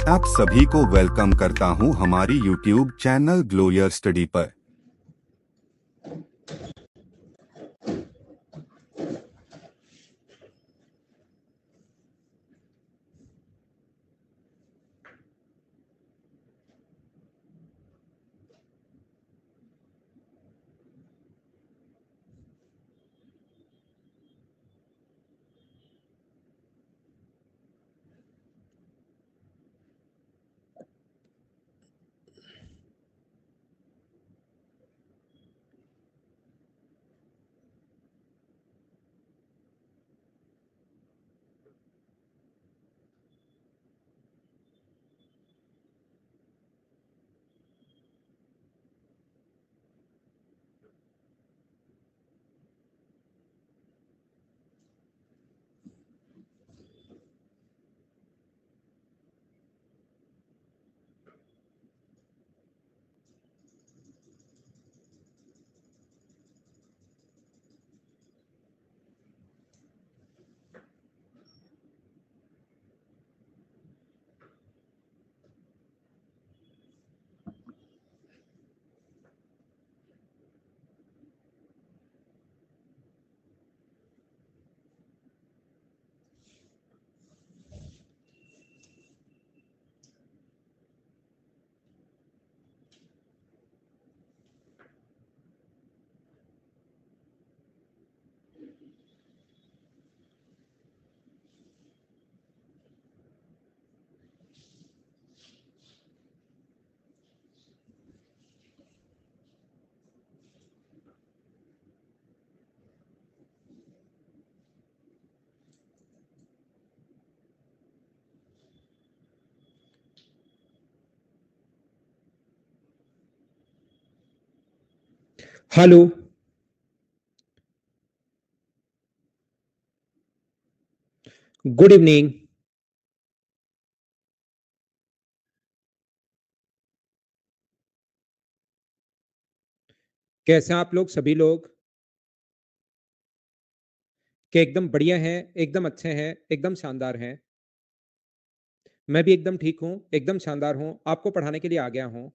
आप सभी को वेलकम करता हूं हमारी YouTube channel glow your study पर। हेलो। Good evening. कैसे हैं आप लोग सभी लोग? क्या एकदम बढ़िया हैं, एकदम अच्छे हैं, एकदम शानदार हैं? मैं भी एकदम ठीक हूँ, एकदम शानदार हूँ, आपको पढ़ाने के लिए आ गया हूँ।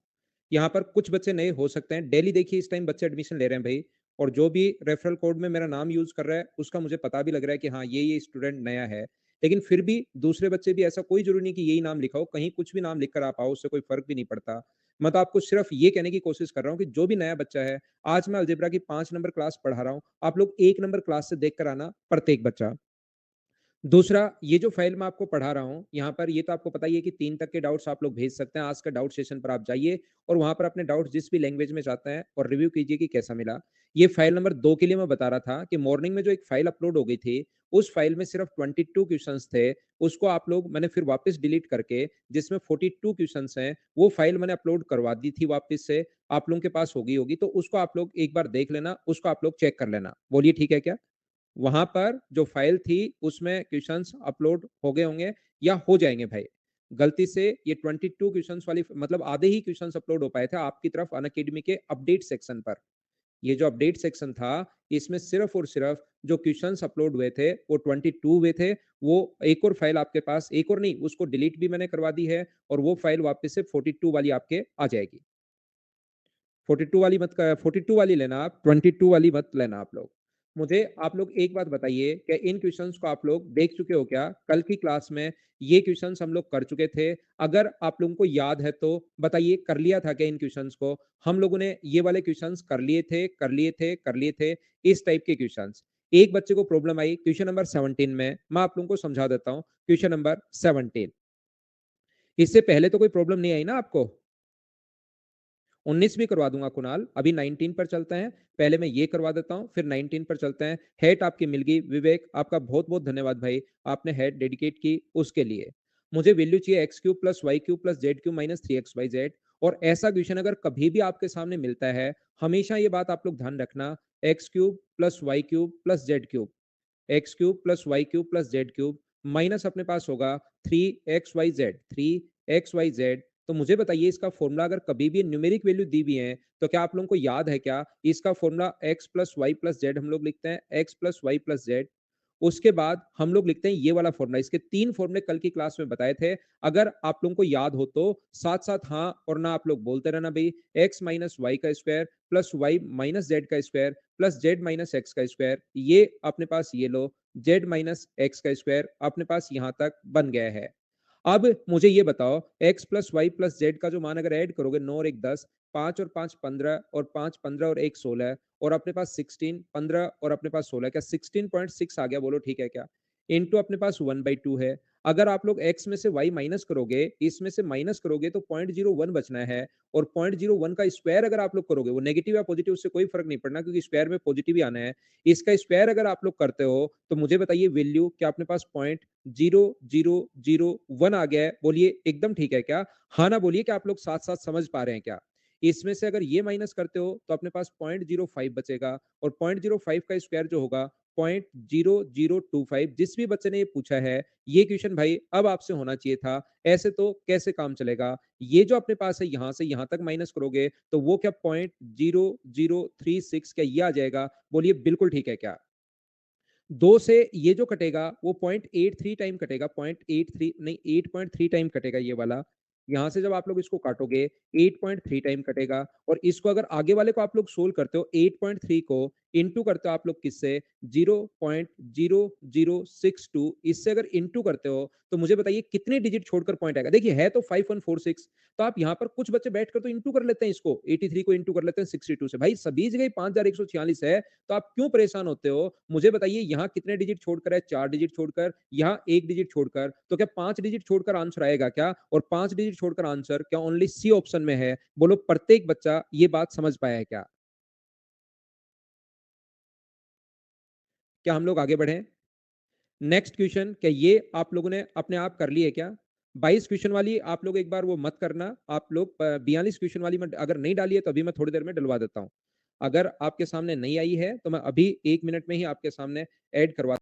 यहाँ पर कुछ बच्चे नए हो सकते हैं, डेली देखिए इस टाइम बच्चे एडमिशन ले रहे हैं भाई। और जो भी रेफरल कोड में मेरा नाम यूज कर रहा है उसका मुझे पता भी लग रहा है कि हाँ ये स्टूडेंट नया है। लेकिन फिर भी दूसरे बच्चे भी, ऐसा कोई जरूरी नहीं कि यही नाम लिखा हो, कहीं कुछ भी नाम लिख कर आप आओ, उससे कोई फर्क भी नहीं पड़ता। मैं तो आपको सिर्फ ये कहने की कोशिश कर रहा हूँ कि जो भी नया बच्चा है, आज मैं अलजेब्रा की 5 नंबर क्लास पढ़ा रहा हूँ, आप लोग 1 नंबर क्लास से देख कर आना, प्रत्येक बच्चा। दूसरा, ये जो फाइल मैं आपको पढ़ा रहा हूँ, यहाँ पर ये तो आपको पता ही है कि 3 तक के डाउट्स आप लोग भेज सकते हैं। आज का डाउट सेशन पर आप जाइए और वहाँ पर अपने डाउट्स जिस भी लैंग्वेज में चाहते हैं और रिव्यू कीजिए कि कैसा मिला। ये फाइल नंबर 2 के लिए मैं बता रहा था कि मॉर्निंग में जो एक फाइल अपलोड हो गई थी, उस फाइल में सिर्फ 22 क्वेश्चंस थे। उसको आप लोग, मैंने फिर वापस डिलीट करके जिसमें 42 क्वेश्चंस हैं, वो फाइल मैंने अपलोड करवा दी थी वापस से। आप लोगों के पास होगी होगी तो उसको आप लोग एक बार देख लेना, उसको आप लोग चेक कर लेना। बोलिए ठीक है क्या? वहां पर जो फाइल थी उसमें क्वेश्चंस अपलोड हो गए होंगे या हो जाएंगे भाई। गलती से ये 22 क्वेश्चंस वाली, मतलब आधे ही क्वेश्चंस अपलोड हो पाए थे आपकी तरफ अनअकैडमी के अपडेट सेक्शन पर। ये जो अपडेट सेक्शन था, इसमें सिर्फ और सिर्फ जो क्वेश्चंस अपलोड हुए थे वो 22 हुए थे। वो एक और फाइल आपके पास, एक और नहीं, उसको डिलीट भी मैंने करवा दी है और वो फाइल वापस से 42 वाली आपके आ जाएगी। 42 वाली मत, 42 वाली लेना आप, 22 वाली मत लेना आप लोग। मुझे आप लोग एक बात बताइए, क्या इन क्वेश्चंस को आप लोग देख चुके हो क्या? कल की क्लास में ये क्वेश्चंस हम लोग कर चुके थे। अगर आप लोगों को याद है तो बताइए, कर लिया था क्या इन क्वेश्चंस को? हम लोगों ने ये वाले क्वेश्चंस कर लिए थे, कर लिए थे, कर लिए थे, इस टाइप के क्वेश्चंस। एक बच्चे को प्रॉब्लम आई क्वेश्चन नंबर 17 में, मैं आप लोगों को समझा देता हूं। क्वेश्चन नंबर 17, इससे पहले तो कोई प्रॉब्लम नहीं आई ना आपको? 19 भी करवा दूंगा कुणाल, अभी 19 पर चलते हैं। पहले मैं ये करवा देता हूं, फिर 19 पर चलते हैं। हेट आपकी मिल गई विवेक, आपका बहुत बहुत धन्यवाद भाई, आपने हेट डेडिकेट की उसके लिए। मुझे वैल्यू चाहिए x cube plus y cube plus z cube minus 3 x y z. और ऐसा क्वेश्चन अगर कभी भी आपके सामने मिलता है, हमेशा ये बात आप लोग ध्यान रखना, x cube plus y cube plus z cube, x cube plus y cube plus z cube minus अपने पास होगा 3 x y z, 3 x y z. तो मुझे बताइए, इसका फॉर्मूला अगर कभी भी न्यूमेरिक वैल्यू दी भी है तो क्या आप लोगों को याद है क्या? इसका formula x plus Y plus z हम लोग लिखते हैं, x plus Y plus z. उसके बाद हम लोग लिखते हैं ये वाला फॉर्मूला। इसके 3 फॉर्मूले कल की क्लास में बताए थे। अगर आप लोगों को याद हो तो साथ-साथ हाँ और ना आप लोग बोलते रहना भई। x माइनस y का square plus y minus z का square plus z minus x का स्क्वायर, ये अपने पास ये लो, z माइनस x का स्क्वायर अपने पास यहाँ तक बन गया है। अब मुझे ये बताओ x plus Y plus z का जो मान अगर ऐड करोगे 9 और 1 10, 5 और 5 15 और 5 15 और 1 16 और अपने पास 16 15 और अपने पास 16, क्या 16.6 आ गया? बोलो ठीक है क्या? इनटू अपने पास 1/2 है। अगर आप लोग x में से y माइनस करोगे, इसमें से माइनस करोगे तो 0.01 बचना है और 0.01 का स्क्वायर अगर आप लोग करोगे, वो नेगेटिव या पॉजिटिव उससे कोई फर्क नहीं पड़ना क्योंकि स्क्वायर में पॉजिटिव ही आना है। इसका स्क्वायर अगर आप लोग करते हो तो मुझे बताइए वैल्यू क्या अपने पास 0.0001 आ गया है? बोलिए एकदम ठीक है क्या? हाँ ना बोलिए, क्या आप लोग साथ-साथ समझ पा रहे हैं क्या? इसमें से अगर ये माइनस करते हो तो अपने पास 0.05 बचेगा और 0.05 का स्क्वायर जो होगा 0.0025। जिस भी बच्चे ने ये पूछा है, ये क्वेश्चन भाई अब आपसे होना चाहिए था। ऐसे तो कैसे काम चलेगा? ये जो अपने पास है यहाँ से यहाँ तक माइनस करोगे तो वो क्या 0.0036 क्या ये आ जाएगा? बोलिए बिल्कुल ठीक है क्या? 2 से ये जो कटेगा वो 0.83 टाइम कटेगा, 0.83 नहीं 8.3 टाइम कटेगा ये वाला। यहाँ से जब आप लोग इसको काटोगे 8.3 टाइम कटेगा और इसको अगर आगे वाले को आप लोग सोल्व करते हो 8.3 को इनटू करते हो आप लोग किससे? 0.0062, इससे अगर इनटू करते हो तो मुझे बताइए कितने डिजिट छोड़कर पॉइंट आएगा? देखिए है तो 5146, तो आप यहाँ पर कुछ बच्चे बैठकर तो इनटू कर लेते हैं इसको, 83 को इनटू कर लेते हैं 62 से। भाई सभी जगह 5146 है, तो आप क्यों परेशान होते हो? मुझे बताइए यहाँ कितने डिजिट छोड़कर है? 4 डिजिट छोड़कर, यहाँ 1 डिजिट छोड़कर, तो क्या 5 डिजिट छोड़कर आंसर आएगा क्या? और 5 डिजिट छोड़कर आंसर क्या ओनली सी ऑप्शन में है? बोलो प्रत्येक बच्चा ये बात समझ पाया है क्या? क्या हम लोग आगे बढ़ें? नेक्स्ट क्वेश्चन, क्या ये आप लोगों ने अपने आप कर ली है क्या? 22 क्वेश्चन वाली आप लोग एक बार वो मत करना। आप लोग 42 क्वेश्चन वाली में अगर नहीं डाली है तो अभी मैं थोड़ी देर में डलवा देता हूँ। अगर आपके सामने नहीं आई है तो मैं अभी 1 मिनट में ही आपके सामने ऐड करवा,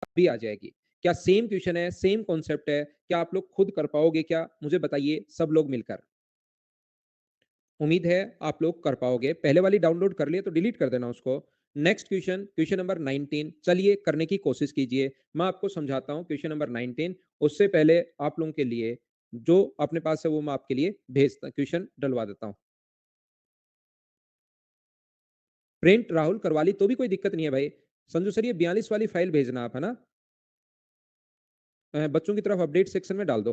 अभी आ जाएगी। क्या सेम क्वेश्चन है, सेम कॉन्सेप्ट है, क्या आप लोग खुद कर पाओगे क्या? मुझे बताइए सब लोग मिलकर। उम्मीद है आप लोग कर पाओगे। पहले वाली डाउनलोड कर लिए तो डिलीट कर देना उसको। नेक्स्ट क्वेश्चन, क्वेश्चन नंबर 19, चलिए करने की कोशिश कीजिए। मैं आपको समझाता हूँ क्वेश्चन नंबर 19। उससे पहले आप लोगों के लिए जो अपने पास है वो मैं आपके लिए भेजता क्वेश्चन डलवा देता हूँ। प्रिंट राहुल करवा ली तो भी कोई दिक्कत नहीं है भाई। संजू सर ये 42 वाली फाइल भेजना आप, है ना? बच्चों की तरफ अपडेट सेक्शन में डाल दो।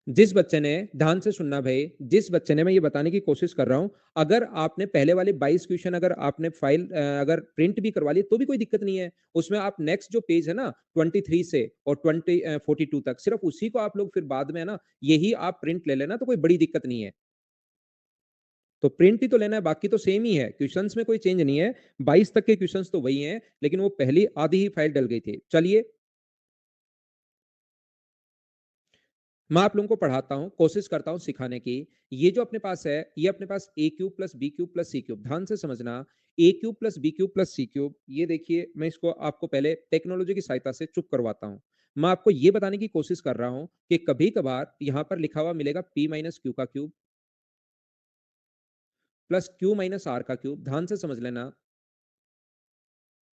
जिस बच्चे ने ध्यान से सुनना भाई, जिस बच्चे ने, मैं ये बताने की कोशिश कर रहा हूं, अगर आपने पहले वाले 22 क्वेश्चन अगर आपने फाइल अगर प्रिंट भी करवा ली तो भी कोई दिक्कत नहीं है। उसमें आप नेक्स्ट जो पेज है ना 23 से और 42 तक, सिर्फ उसी को आप लोग फिर बाद में है ना यही आप प्रिंट ले लेना, तो कोई बड़ी दिक्कत नहीं है। तो प्रिंट ही तो लेना है, बाकी तो सेम ही है, क्वेश्चंस में कोई चेंज नहीं है। 22 तक के क्वेश्चंस तो वही हैं, लेकिन वो पहली आधी ही फाइल डल गई थी। चलिए मैं आप लोगों को पढ़ाता हूँ, कोशिश करता हूँ सिखाने की। ये जो अपने पास है, ये अपने पास A cube plus B cube plus C cube, ध्यान से समझना। A cube plus B cube plus C cube, ये देखिए मैं इसको आपको पहले टेक्नोलॉजी की सहायता से चुप करवाता हूँ। मैं आपको ये बताने की कोशिश कर रहा हूँ कि कभी कभार यहाँ पर लिखा हुआ मिलेगा पी माइनस क्यू का cube plus Q minus are का क्यूब, ध्यान से समझ लेना।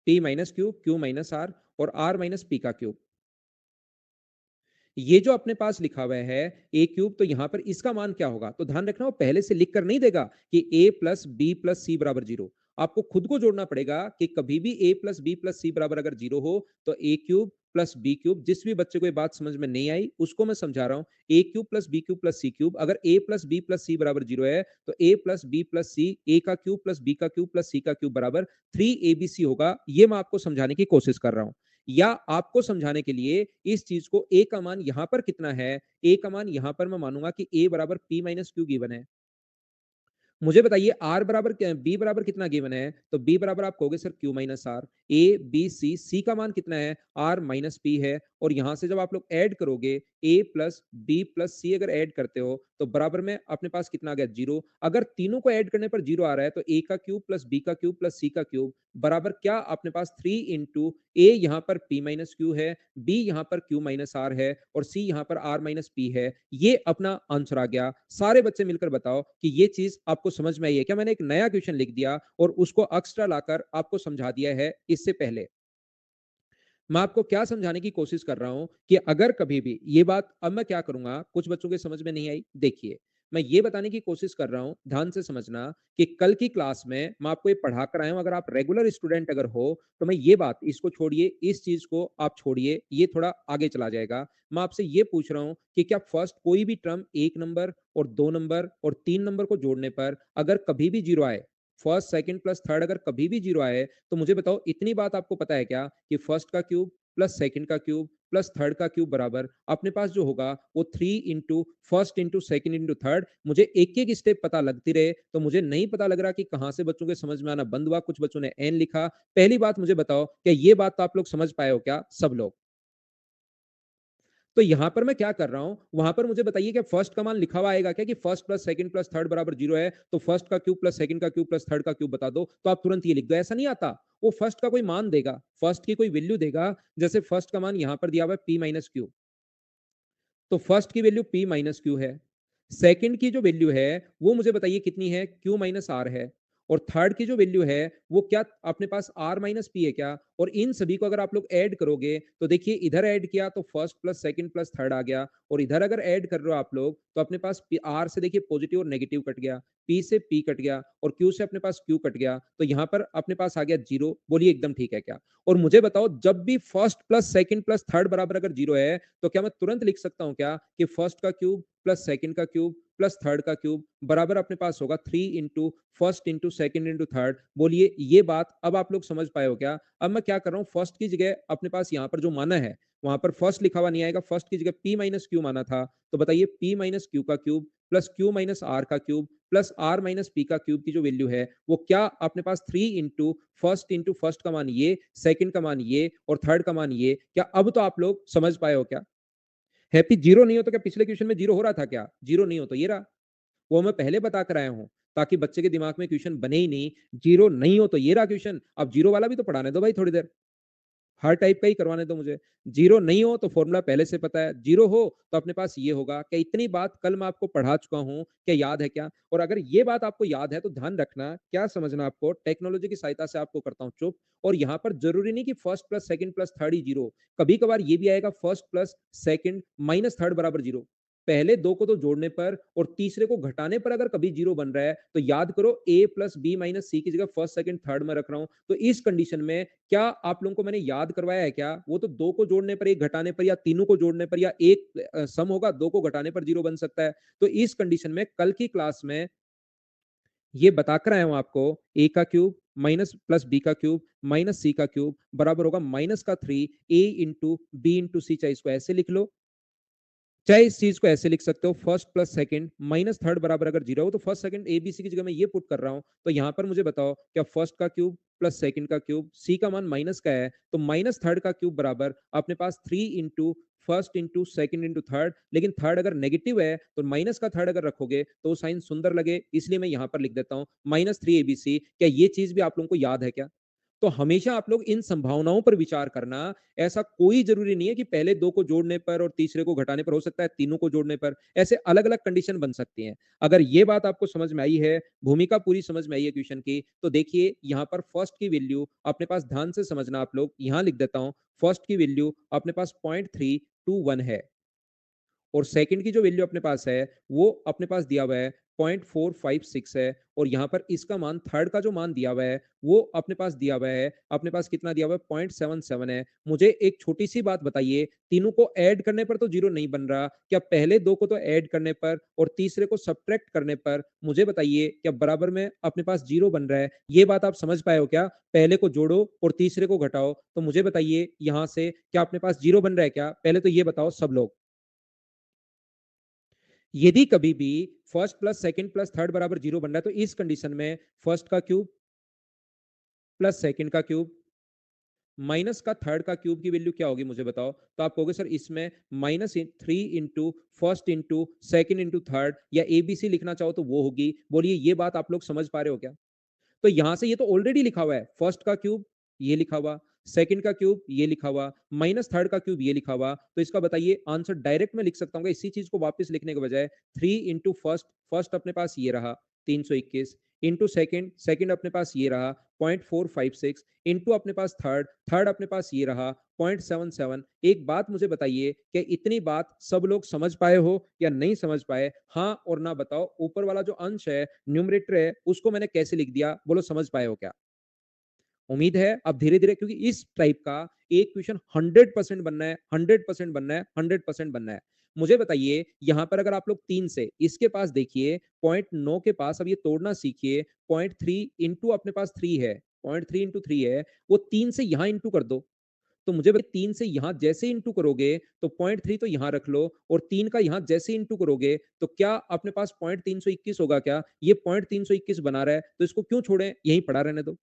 P minus q minus r minus P का क्यूब। ये जो अपने पास लिखा हुआ है ए क्यूब, तो यहां पर इसका मान क्या होगा? तो ध्यान रखना वो पहले से लिख कर नहीं देगा कि ए प्लस बी प्लस सी बराबर जीरो। आपको खुद को जोड़ना पड़ेगा कि कभी भी ए प्लस बी प्लस सी बराबर अगर जीरो हो तो ए क्यूब प्लस बी क्यूब। जिस भी बच्चे को ये बात समझ में नहीं आई उसको मैं समझा रहा हूं। A cube plus B cube plus C cube, अगर A plus B plus C बराबर जीरो है तो A plus B plus C, A का क्यूब प्लस बी का क्यूब प्लस सी का क्यूब बराबर 3abc होगा। ये मैं आपको समझाने की कोशिश कर रहा हूं, या आपको समझाने के लिए इस चीज को ए का मान यहां पर कितना है, ए का मान यहां पर मैं मानूंगा कि ए बराबर पी माइनस क्यू गिवन है। मुझे बताइए आर बराबर बी बराबर कितना गिवन है? तो बी बराबर आप कहोगे sir Q minus R. A B C, C का मान कितना है? आर माइनस पी है। और यहां से जब आप लोग ऐड करोगे a प्लस बी प्लस सी अगर ऐड करते हो तो बराबर में अपने पास कितना आ गया 0। अगर तीनों को ऐड करने पर 0 आ रहा है तो a का क्यूब प्लस b का क्यूब प्लस c का क्यूब बराबर क्या अपने पास 3 इंटू a यहाँ पर p माइनस क्यू है, b यहाँ पर q माइनस r है और c यहाँ पर r माइनस p है। ये अपना आंसर आ गया। सारे बच्चे मिलकर बताओ कि ये चीज आपको समझ में आई है क्या? मैंने एक नया क्वेश्चन लिख दिया और उसको एक्स्ट्रा लाकर आपको समझा दिया है इससे पहले। मैं आपको क्या समझाने की कोशिश कर रहा हूं कि अगर कभी भी ये बात, अब मैं क्या करूंगा, कुछ बच्चों के समझ में नहीं आई, देखिए मैं ये बताने की कोशिश कर रहा हूं, ध्यान से समझना कि कल की क्लास में मैं आपको ये पढ़ा कर आया हूं। अगर आप रेगुलर स्टूडेंट अगर हो तो मैं ये बात, इसको छोड़िए, इस चीज को आप छोड़िए, ये थोड़ा आगे चला जाएगा। मैं आपसे ये पूछ रहा हूं कि क्या फर्स्ट कोई भी टर्म 1 नंबर और 2 नंबर और 3 नंबर को जोड़ने पर अगर कभी भी जीरो आए, फर्स्ट सेकंड प्लस थर्ड अगर कभी भी जीरो आए, तो मुझे बताओ इतनी बात आपको पता है क्या कि फर्स्ट का क्यूब प्लस सेकंड का क्यूब प्लस थर्ड का क्यूब बराबर अपने पास जो होगा वो 3 into first into second into third. मुझे एक एक स्टेप पता लगती रहे तो मुझे नहीं पता लग रहा कि कहां से बच्चों के समझ में आना बंद हुआ। कुछ बच्चों ने एन लिखा। पहली बात मुझे बताओ, क्या ये बात तो आप लोग समझ पाए हो क्या सब लोग? तो यहां पर मैं क्या कर रहा हूं, वहां पर मुझे बताइए कि फर्स्ट का मान लिखा हुआ आएगा क्या कि first plus second plus third बराबर 0 है, तो फर्स्ट का क्यूब प्लस सेकंड का क्यूब प्लस थर्ड का क्यूब बता दो, तो आप तुरंत ये लिख दो। ऐसा नहीं आता। वो फर्स्ट का कोई मान देगा, फर्स्ट की कोई वैल्यू देगा। जैसे फर्स्ट का मान यहां पर दिया हुआ है पी माइनस क्यू, तो फर्स्ट की वैल्यू पी माइनस क्यू है। सेकंड की जो वैल्यू है वो मुझे बताइए कितनी है, क्यू माइनस आर है। और थर्ड की जो वैल्यू है वो क्या अपने पास आर माइनस पी है क्या? और इन सभी को अगर आप लोग ऐड करोगे तो देखिए इधर ऐड किया तो first plus second plus third आ गया, और इधर अगर ऐड कर रहे हो आप लोग तो अपने पास आर से देखिए पॉजिटिव और नेगेटिव कट गया, पी से पी कट गया और क्यू से अपने पास क्यू कट गया, तो यहां पर अपने पास आ गया 0। बोलिए एकदम ठीक है क्या? और मुझे बताओ जब भी first plus second plus third बराबर अगर 0 है तो क्या मैं तुरंत लिख सकता हूं क्या कि फर्स्ट का क्यूब प्लस सेकंड का क्यूब प्लस थर्ड का क्यूब बराबर अपने पास होगा 3 into first into second into third? बोलिए ये बात अब आप लोग समझ पाए हो क्या? अब मैं क्या कर रहा हूं, फर्स्ट की जगह अपने पास यहां पर जो माना है वहां पर फर्स्ट लिखा हुआ नहीं आएगा, फर्स्ट की जगह पी माइनस क्यू माना था, तो बताइए पी माइनस क्यू का cube plus Q minus are का cube plus R minus P का क्यूब की जो वैल्यू है वो क्या अपने पास 3 इंटू फर्स्ट का मान ये, सेकंड का मान ये और थर्ड का मान ये। क्या अब तो आप लोग समझ पाए हो क्या? हैप्पी जीरो नहीं हो तो क्या पिछले क्वेश्चन में जीरो हो रहा था क्या? जीरो नहीं हो तो ये रहा। वो मैं पहले बता कर आया हूं ताकि बच्चे के दिमाग में क्वेश्चन बने ही नहीं। जीरो नहीं हो तो ये रहा क्वेश्चन। अब जीरो वाला भी तो पढ़ाने दो भाई थोड़ी देर, हर टाइप का ही करवाने दो मुझे। जीरो नहीं हो तो फॉर्मूला पहले से पता है, जीरो हो तो अपने पास ये होगा। क्या इतनी बात कल मैं आपको पढ़ा चुका हूं, क्या याद है क्या? और अगर ये बात आपको याद है तो ध्यान रखना, क्या समझना आपको, टेक्नोलॉजी की सहायता से आपको करता हूं चुप। और यहां पर जरूरी नहीं कि first plus second plus third ही जीरो, कभी कभार ये भी आएगा first plus second minus third बराबर जीरो। पहले दो को तो जोड़ने पर और तीसरे को घटाने पर अगर कभी जीरो बन रहा है तो याद करो ए प्लस बी माइनस सी की जगह फर्स्ट सेकंड थर्ड में रख रहा हूं, तो इस कंडीशन में क्या आप लोगों को मैंने याद करवाया है क्या? वो तो दो को जोड़ने पर, एक घटाने पर, या तीनों को जोड़ने पर, या एक सम होगा दो को घटाने पर जीरो बन सकता है। तो इस कंडीशन में कल की क्लास में ये बताकर आया हूं आपको, ए का क्यूब माइनस प्लस बी का क्यूब माइनस सी का क्यूब बराबर होगा माइनस का 3 ए इंटू बी इंटू सी। चाहे इसको ऐसे लिख लो, चाहे इस चीज को ऐसे लिख सकते हो, first plus second minus third बराबर अगर जीरो हो तो first second a B c की जगह मैं ये पुट कर रहा हूं। तो यहां पर मुझे बताओ क्या फर्स्ट का क्यूब प्लस सेकंड का क्यूब, सी का मान माइनस का है तो माइनस थर्ड का क्यूब बराबर अपने पास 3 into first into second into third. लेकिन थर्ड अगर नेगेटिव है तो माइनस का थर्ड अगर रखोगे तो साइन सुंदर लगे, इसलिए मैं यहां पर लिख देता हूं माइनस 3 ABC। क्या ये चीज भी आप लोगों को याद है क्या? तो हमेशा आप लोग इन संभावनाओं पर विचार करना। ऐसा कोई जरूरी नहीं है कि पहले दो को जोड़ने पर और तीसरे को घटाने पर, हो सकता है तीनों को जोड़ने पर। ऐसे अलग अलग कंडीशन बन सकती हैं। अगर ये बात आपको समझ में आई है, भूमिका पूरी समझ में आई है क्वेश्चन की, तो देखिए यहां पर फर्स्ट की वैल्यू अपने पास, ध्यान से समझना आप लोग, यहां लिख देता हूं फर्स्ट की वैल्यू अपने पास 0.321 है और सेकंड की जो वैल्यू अपने पास है वो अपने पास दिया हुआ है 0.456 है। और यहां पर इसका मान, थर्ड का जो मान दिया हुआ है वो अपने पास दिया हुआ है, अपने पास कितना दिया हुआ है 0.77 है। मुझे एक छोटी सी बात बताइए, तीनों को ऐड करने पर तो जीरो नहीं बन रहा, क्या पहले दो को तो ऐड करने पर और तीसरे को सब्ट्रैक्ट करने पर मुझे बताइए क्या बराबर में अपने पास जीरो बन रहा है? ये बात आप समझ पाए हो क्या? पहले को जोड़ो और तीसरे को घटाओ तो मुझे बताइए यहां से क्या अपने पास जीरो बन रहा है क्या? पहले तो ये बताओ सब लोग। यदि कभी भी first plus second plus third बराबर जीरो बन रहा है तो इस कंडीशन में फर्स्ट का क्यूब प्लस सेकंड का क्यूब माइनस का थर्ड का क्यूब की वैल्यू क्या होगी मुझे बताओ। तो आप कहोगे सर इसमें -3 into first into second into third, या एबीसी लिखना चाहो तो वो होगी। बोलिए ये बात आप लोग समझ पा रहे हो क्या? तो यहां से ये तो ऑलरेडी लिखा हुआ है, फर्स्ट का क्यूब ये लिखा हुआ, सेकंड का क्यूब ये लिखा हुआ, माइनस थर्ड का क्यूब ये लिखा हुआ। तो इसका बताइए आंसर डायरेक्ट में लिख सकता हूँ इसी चीज को वापस लिखने के बजाय। 3 इंटू फर्स्ट, फर्स्ट अपने पास ये रहा 321, इंटू सेकंड, सेकंड अपने पास ये रहा 0.456, इंटू अपने पास थर्ड, थर्ड अपने पास ये रहा 0.77। एक बात मुझे बताइए, क्या इतनी बात सब लोग समझ पाए हो या नहीं समझ पाए? हाँ और ना बताओ। ऊपर वाला जो अंश है, न्यूमरेटर है, उसको मैंने कैसे लिख दिया, बोलो समझ पाए हो क्या? उम्मीद है अब धीरे धीरे, क्योंकि इस टाइप का एक क्वेश्चन 100% बनना है, 100% बनना है, 100% बनना है। मुझे बताइए यहां पर अगर आप लोग 3 से इसके पास देखिए 0.9 के पास, अब ये तोड़ना सीखिए। 0.3 इंटू अपने पास 3 है, 0.3 इंटू 3 है, वो 3 से यहां इंटू कर दो। तो मुझे बताइए 3 से यहां जैसे इंटू करोगे तो 0.3 तो यहां रख लो, और 3 का यहां जैसे इंटू करोगे तो क्या अपने पास 0.321 होगा? क्या ये 0.321 बना रहा है? तो इसको क्यों छोड़ें, यहीं पड़ा रहने दो।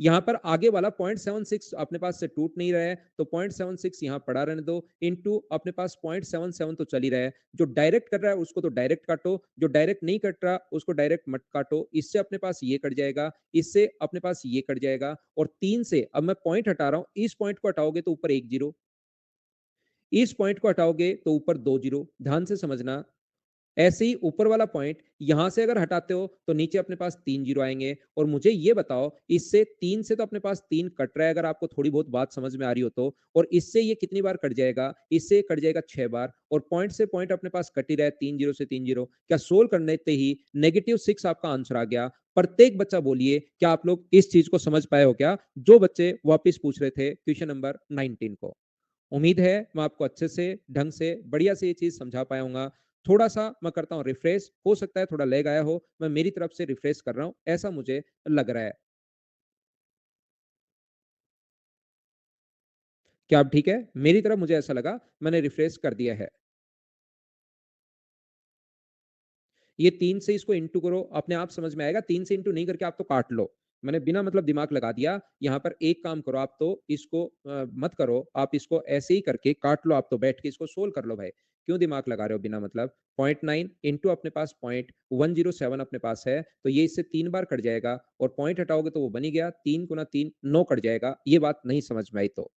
यहां पर आगे वाला 0.76 अपने पास से टूट नहीं रहा है, तो 0.76 यहां पड़ा रहने दो, इनटू अपने पास 0.77 तो चल ही रहा है। जो डायरेक्ट कर रहा है उसको तो डायरेक्ट काटो, जो डायरेक्ट नहीं कट रहा उसको डायरेक्ट मत काटो। इससे अपने पास ये कट जाएगा, इससे अपने पास ये कट जाएगा, और 3 से अब मैं पॉइंट हटा रहा हूं, इस पॉइंट को हटाओगे तो ऊपर एक जीरो, इस पॉइंट को हटाओगे तो ऊपर दो जीरो। ध्यान से समझना। ऐसे ही ऊपर वाला पॉइंट यहां से अगर हटाते हो तो नीचे अपने पास 3 जीरो आएंगे। और मुझे ये बताओ, इससे 3 से तो अपने पास 3 कट रहा है, अगर आपको थोड़ी बहुत बात समझ में आ रही हो तो, और इससे ये कितनी बार कट जाएगा? इससे कट जाएगा 6 बार, और पॉइंट से पॉइंट अपने पास कट ही रहा है, 3 जीरो से 3 जीरो। क्या सोल्व करने ते ही -6 आपका आंसर आ गया? प्रत्येक बच्चा बोलिए क्या आप लोग इस चीज को समझ पाए हो क्या, जो बच्चे वापिस पूछ रहे थे क्वेश्चन नंबर 19 को? उम्मीद है मैं आपको अच्छे से, ढंग से, बढ़िया से ये चीज समझा पाया हूँ। थोड़ा सा मैं करता हूँ रिफ्रेश, हो सकता है थोड़ा लैग आया हो, मैं मेरी तरफ से रिफ्रेश कर रहा हूँ, ऐसा मुझे लग रहा है। क्या आप ठीक है? मेरी तरफ मुझे ऐसा लगा, मैंने रिफ्रेश कर दिया है। ये 3 से इसको इंटू करो, अपने आप समझ में आएगा। 3 से इंटू नहीं करके आप तो काट लो। मैंने बिना मतलब दिमाग लगा दिया। यहाँ पर एक काम करो, आप तो इसको मत करो, आप इसको ऐसे ही करके काट लो, आप तो बैठ के इसको सोल्व कर लो भाई। क्यों दिमाग लगा रहे हो बिना मतलब? 0.9 इंटू अपने पास 0.107 अपने पास है, तो ये इससे 3 बार कट जाएगा, और पॉइंट हटाओगे तो वो बन ही गया, 3 गुना 3 9 कट जाएगा। ये बात नहीं समझ में आई तो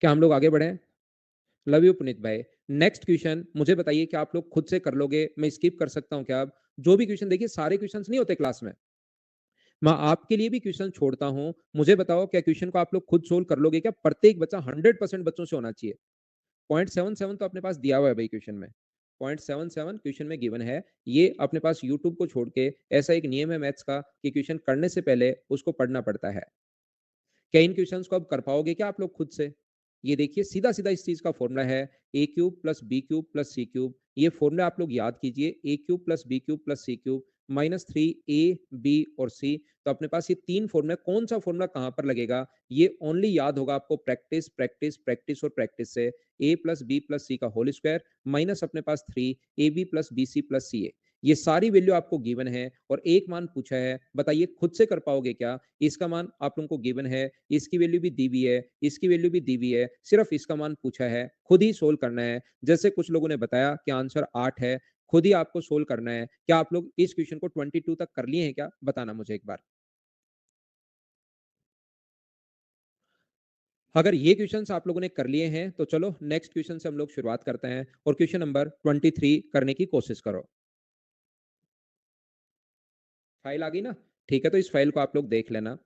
क्या हम लोग आगे बढ़े? लव यू पुनीत भाई। नेक्स्ट क्वेश्चन मुझे बताइए कि आप लोग खुद से कर लोगे, मैं स्किप कर सकता हूं क्या? अब जो भी क्वेश्चन, देखिए सारे क्वेश्चंस नहीं होते क्लास में, मैं आपके लिए भी क्वेश्चन छोड़ता हूं। मुझे बताओ क्या क्वेश्चन को आप लोग खुद सोल्व कर लोगे क्या? प्रत्येक बच्चा 100% बच्चों से होना चाहिए। 0.77 तो अपने पास दिया हुआ है भाई क्वेश्चन में, 0.77 क्वेश्चन में गिवन है। ये अपने पास यूट्यूब को छोड़ के, ऐसा एक नियम है मैथ्स का कि क्वेश्चन करने से पहले उसको पढ़ना पड़ता है। क्या इन क्वेश्चंस को अब कर पाओगे क्या आप लोग खुद से? ये देखिए सीधा सीधा इस चीज का फॉर्मूला है, A cube plus B cube plus C cube. ये फॉर्मूला आप लोग याद कीजिए, A cube plus B cube plus C cube -3 A B और सी। तो अपने पास ये तीन फॉर्मूला, कौन सा फॉर्मूला कहां पर लगेगा, ये ओनली याद होगा आपको प्रैक्टिस प्रैक्टिस प्रैक्टिस और प्रैक्टिस से। ए प्लस बी प्लस सी का होल स्क्वायर माइनस अपने पास 3 A B plus B C plus C A. ये सारी वैल्यू आपको गिवन है, और एक मान पूछा है, बताइए खुद से कर पाओगे क्या? इसका मान आप लोगों को गिवन है, इसकी वैल्यू भी दी हुई है, इसकी वैल्यू भी दी हुई है, सिर्फ इसका मान पूछा है, खुद ही सोल्व करना है। जैसे कुछ लोगों ने बताया कि आंसर 8 है, खुद ही आपको सोल्व करना है। क्या आप लोग इस क्वेश्चन को 22 तक कर लिए हैं क्या? बताना मुझे एक बार। अगर ये क्वेश्चंस आप लोगों ने कर लिए हैं तो चलो नेक्स्ट क्वेश्चन से हम लोग शुरुआत करते हैं, और क्वेश्चन नंबर 23 करने की कोशिश करो। फाइल आ गई ना? ठीक है, तो इस फाइल को आप लोग देख लेना।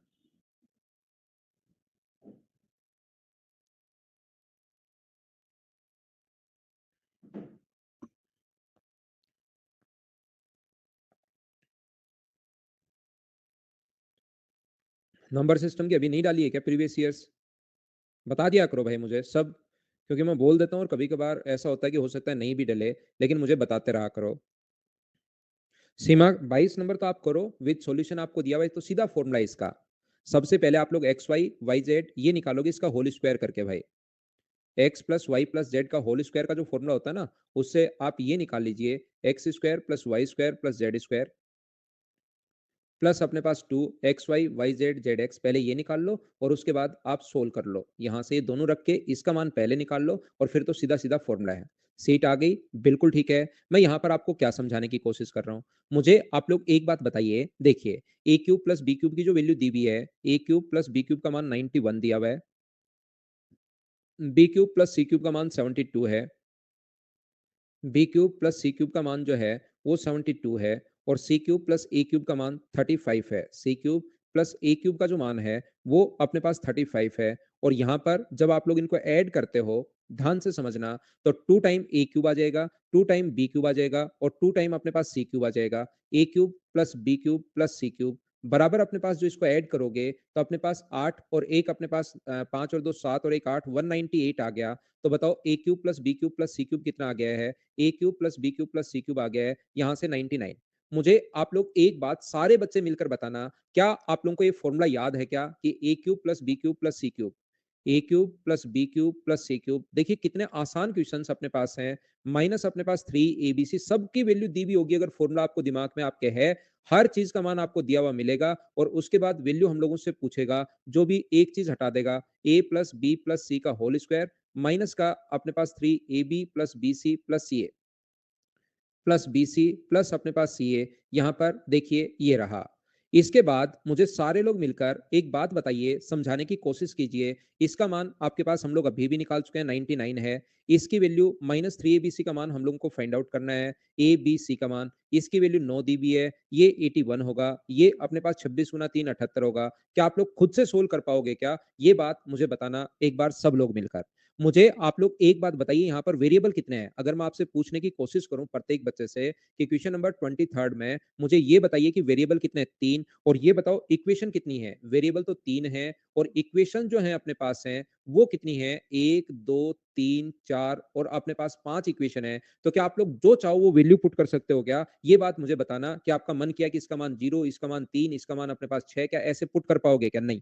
नंबर सिस्टम की अभी नहीं डाली है क्या प्रीवियस ईयर्स? बता दिया करो भाई मुझे सब, क्योंकि मैं बोल देता हूँ और कभी कभार ऐसा होता है कि हो सकता है नहीं भी डले, लेकिन मुझे बताते रहा करो। सीमा 22 नंबर तो आप करो, विद सॉल्यूशन आपको दिया हुआ है, तो सीधा फॉर्मूला इसका। सबसे पहले आप लोग एक्स वाई वाई जेड ये निकालोगे इसका होल स्क्वायर करके भाई। X plus Y plus z का होल स्क्वायर का जो फॉर्मूला होता है ना, उससे आप ये निकाल लीजिए, x square plus y square plus z square. Plus अपने पास 2 x y y z z x, पहले ये निकाल लो और उसके बाद आप सोल्व कर लो। यहाँ से ये दोनों रख के इसका मान पहले निकाल लो और फिर तो सीधा-सीधा फॉर्मूला है। सीट आ गई, बिल्कुल ठीक है। मैं यहाँ पर आपको क्या समझाने की कोशिश कर रहा हूँ, मुझे आप लोग एक बात बताइए, देखिए ए क्यूब प्लस बी क्यूब की जो वैल्यू दी हुई है, A cube plus B cube का मान 91 दिया हुआ है, B cube plus C cube का मान 72 है, B cube plus C cube का मान जो है वो 72 है और सी क्यूब प्लस ए क्यूब का मान 35 है। सी क्यूब प्लस ए क्यूब का जो मान है वो अपने पास 35 है और यहाँ पर जब आप लोग इनको ऐड करते हो, ध्यान से समझना, तो 2 टाइम ए क्यूब आ जाएगा, 2 टाइम बी क्यूब आ जाएगा और 2 टाइम अपने पास सी क्यूब आ जाएगा। A cube plus B cube plus C cube बराबर अपने पास जो इसको ऐड करोगे तो अपने पास 8 और एक अपने पास 5 और 2 7 और एक 8 198 आ गया। तो बताओ A cube plus B cube plus C cube कितना आ गया है? A cube plus B cube plus C cube आ गया है यहाँ से 99। मुझे आप लोग एक बात सारे बच्चे मिलकर बताना, क्या आप लोगों को ये फॉर्मूला याद है क्या कि A cube plus B cube plus C cube, A cube plus B cube plus C cube? देखिए कितने आसान क्वेश्चंस अपने पास हैं। माइनस अपने पास 3 एबीसी सबकी वैल्यू दी हुई होगी, अगर फॉर्मूला आपको दिमाग में आपके है, हर चीज का मान आपको दिया हुआ मिलेगा और उसके बाद वैल्यू हम लोगों से पूछेगा, जो भी एक चीज हटा देगा, ए प्लस बी प्लस सी का होल स्क्वायर माइनस का अपने पास 3 A B plus B C plus C a plus B C प्लस अपने पास सी ए, यहाँ पर देखिए ये रहा। इसके बाद मुझे सारे लोग मिलकर एक बात बताइए, समझाने की कोशिश कीजिए। इसका मान आपके पास हम लोग अभी भी निकाल चुके हैं, 99 है। इसकी value minus 3 A B c का मान हम लोगों को फाइंड आउट करना है, ए बी सी का मान। इसकी वैल्यू 9 दी हुई है, ये 81 होगा, ये अपने पास 26 गुना 3 78 होगा। क्या आप लोग खुद से सोल्व कर पाओगे क्या? ये बात मुझे बताना एक बार सब लोग मिलकर। मुझे आप लोग एक बात बताइए, यहाँ पर वेरिएबल कितने हैं? अगर मैं आपसे पूछने की कोशिश करूं प्रत्येक बच्चे से कि क्वेश्चन नंबर 23 में मुझे ये बताइए कि वेरिएबल कितने हैं? 3। और ये बताओ इक्वेशन कितनी है? वेरिएबल तो 3 है और इक्वेशन जो है अपने पास है वो कितनी है? 1 2 3 4 और अपने पास 5 इक्वेशन है। तो क्या आप लोग जो चाहो वो वैल्यू पुट कर सकते हो क्या? ये बात मुझे बताना कि आपका मन किया कि इसका मान 0, इसका मान 3, इसका मान अपने पास 6, क्या ऐसे पुट कर पाओगे क्या? नहीं।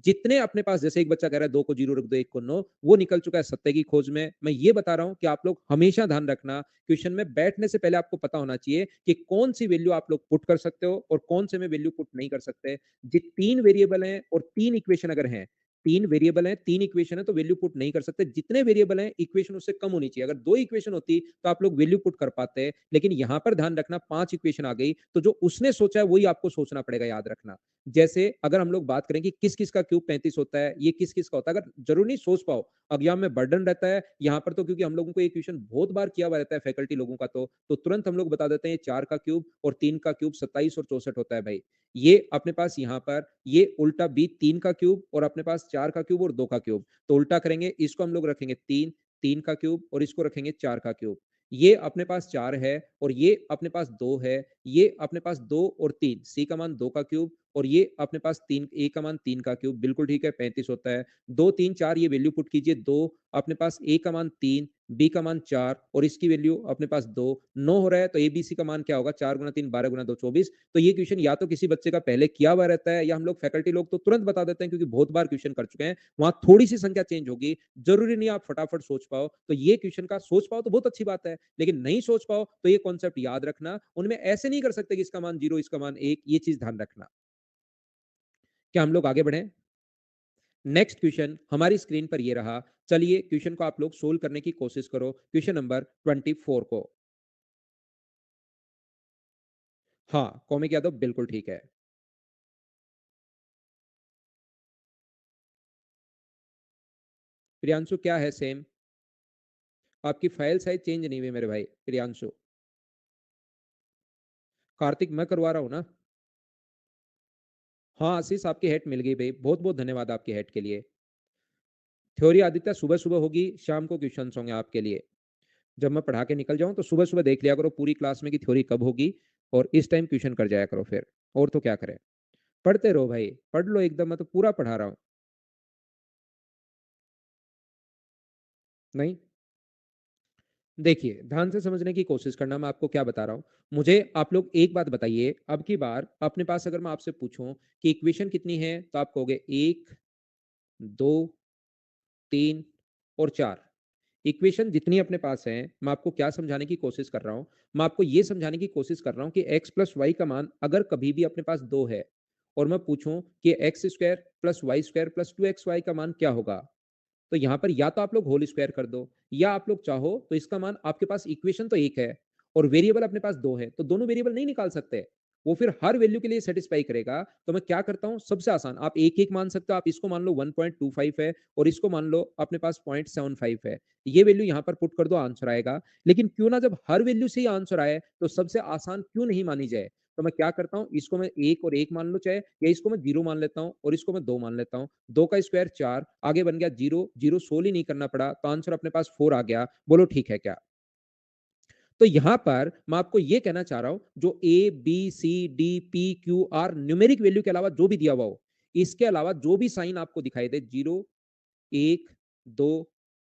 जितने अपने पास, जैसे एक बच्चा कह रहा है 2 को 0 रख दो, 1 को 9, वो निकल चुका है सत्ते की खोज में। मैं ये बता रहा हूं कि आप लोग हमेशा ध्यान रखना, क्वेश्चन में बैठने से पहले आपको पता होना चाहिए कि कौन सी वैल्यू आप लोग पुट कर सकते हो और कौन से में वैल्यू पुट नहीं कर सकते। जी 3 वेरिएबल हैं और 3 इक्वेशन अगर हैं, 3 वेरिएबल हैं, 3 इक्वेशन है तो वैल्यू पुट नहीं कर सकते। जितने वेरिएबल हैं इक्वेशन उससे कम होनी चाहिए। अगर 2 इक्वेशन होती तो आप लोग वैल्यू पुट कर पाते, लेकिन यहां पर ध्यान रखना 5 इक्वेशन आ गई तो जो उसने सोचा है वही आपको सोचना पड़ेगा, याद रखना। जैसे अगर हम लोग बात करें कि किस-किस का क्यूब 35 होता है, ये किस-किस का होता है, अगर जरूर नहीं सोच पाओ, एग्जाम में बर्डन रहता है यहाँ पर, तो क्योंकि हम लोगों को ये क्वेश्चन बहुत बार किया हुआ रहता है फैकल्टी लोगों का, तो तुरंत हम लोग बता देते हैं 4 का क्यूब और 3 का क्यूब 27 और 64 होता है भाई। ये अपने पास यहाँ पर ये उल्टा बी 3 का क्यूब और अपने पास 4 का क्यूब और 2 का क्यूब, तो उल्टा करेंगे, इसको हम लोग रखेंगे 3, 3 का क्यूब और इसको रखेंगे 4 का क्यूब। ये अपने पास 4 है और ये अपने पास 2 है, ये अपने पास 2 और 3, सी का मान 2 का क्यूब और ये अपने पास 3, ए का मान 3 का क्यूब, बिल्कुल ठीक है, 35 होता है। 2 3 4 ये वैल्यू पुट कीजिए, 2 अपने पास, ए का मान 3, बी का मान 4 और इसकी वैल्यू अपने पास 2, 9 हो रहा है, तो एबीसी का मान क्या होगा? 4 गुना 3 12 गुना 2 24। तो ये क्वेश्चन या तो किसी बच्चे का पहले किया हुआ रहता है या हम लोग फैकल्टी लोग तो तुरंत बता देते हैं क्योंकि बहुत बार क्वेश्चन कर चुके हैं। वहां थोड़ी सी संख्या चेंज होगी, जरूरी नहीं आप फटाफट सोच पाओ। तो ये क्वेश्चन का सोच पाओ तो बहुत अच्छी बात है, लेकिन नहीं सोच पाओ तो ये कॉन्सेप्ट याद रखना, उनमें ऐसे नहीं कर सकते कि इसका मान 0, इसका मान 1, ये चीज ध्यान रखना। क्या हम लोग आगे बढ़े? नेक्स्ट क्वेश्चन हमारी स्क्रीन पर ये रहा। चलिए क्वेश्चन को आप लोग सोल्व करने की कोशिश करो, क्वेश्चन नंबर 24 को। हाँ, कौमिक यादव बिल्कुल ठीक है। प्रियांशु क्या है सेम? आपकी फाइल साइज चेंज नहीं हुई मेरे भाई प्रियांशु। कार्तिक मैं करवा रहा हूँ ना। हाँ आशीष, आपकी हेट मिल गई भाई, बहुत बहुत धन्यवाद आपकी हेट के लिए। थ्योरी आदित्य सुबह सुबह होगी, शाम को क्वेश्चन होंगे आपके लिए। जब मैं पढ़ा के निकल जाऊं तो सुबह सुबह देख लिया करो पूरी क्लास में कि थ्योरी कब होगी और इस टाइम क्वेश्चन कर जाया करो फिर। और तो क्या करें, पढ़ते रहो भाई, पढ़ लो एकदम, मैं तो पूरा पढ़ा रहा हूँ। नहीं, देखिए ध्यान से समझने की कोशिश करना, मैं आपको क्या बता रहा हूं। मुझे आप लोग एक बात बताइए, अब की बार अपने पास अगर मैं आपसे पूछूं कि इक्वेशन कितनी है तो आप कहोगे 1 2 3 और 4। इक्वेशन जितनी अपने पास है, मैं आपको क्या समझाने की कोशिश कर रहा हूँ? मैं आपको ये समझाने की कोशिश कर रहा हूँ कि x प्लस वाई का मान अगर कभी भी अपने पास 2 है और मैं पूछूँ कि x square plus y square plus 2xy का मान क्या होगा? तो यहाँ पर या तो आप लोग होल स्क्वायर कर दो या आप लोग चाहो तो इसका मान आपके पास इक्वेशन तो एक है और वेरिएबल अपने पास दो है, तो दोनों वेरिएबल नहीं निकाल सकते। वो फिर हर वैल्यू के लिए सेटिस्फाई करेगा। तो मैं क्या करता हूँ, सबसे आसान आप एक एक मान सकते हो। आप इसको मान लो 1.25 है और इसको मान लो अपने पास 0.75 है। ये वैल्यू यहाँ पर पुट कर दो, आंसर आएगा। लेकिन क्यों ना जब हर वैल्यू से ही आंसर आए तो सबसे आसान क्यों नहीं मानी जाए? तो मैं क्या करता हूँ, इसको मैं एक और एक मान लो चाहे, या इसको मैं जीरो मान लेता हूँ और इसको मैं दो मान लेता हूँ। 2 का स्क्वायर 4, आगे बन गया 0, 0 सोल्व ही नहीं करना पड़ा, तो आंसर अपने पास 4 आ गया। बोलो ठीक है क्या? तो यहां पर मैं आपको यह कहना चाह रहा हूं, जो a B c d p Q r numeric value के अलावा जो भी दिया हुआ हो, इसके अलावा जो भी साइन आपको दिखाई दे, 0, 1, 2,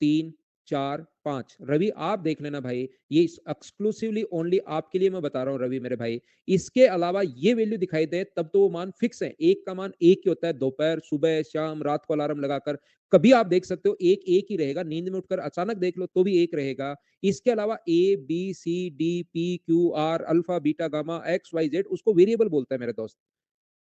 3, 4, 5, रवि आप देख लेना भाई, ये एक्सक्लूसिवली ओनली आपके लिए मैं बता रहा हूं रवि मेरे भाई। इसके अलावा ये वैल्यू दिखाई दे तब तो वो मान फिक्स है। एक का मान एक ही होता है, दोपहर, सुबह, शाम, रात को अलार्म लगाकर कभी आप देख सकते हो, एक एक ही रहेगा। नींद में उठकर अचानक देख लो तो भी एक रहेगा। इसके अलावा a B c d p Q r alpha beta gamma x y z उसको वेरिएबल बोलता है मेरे दोस्त।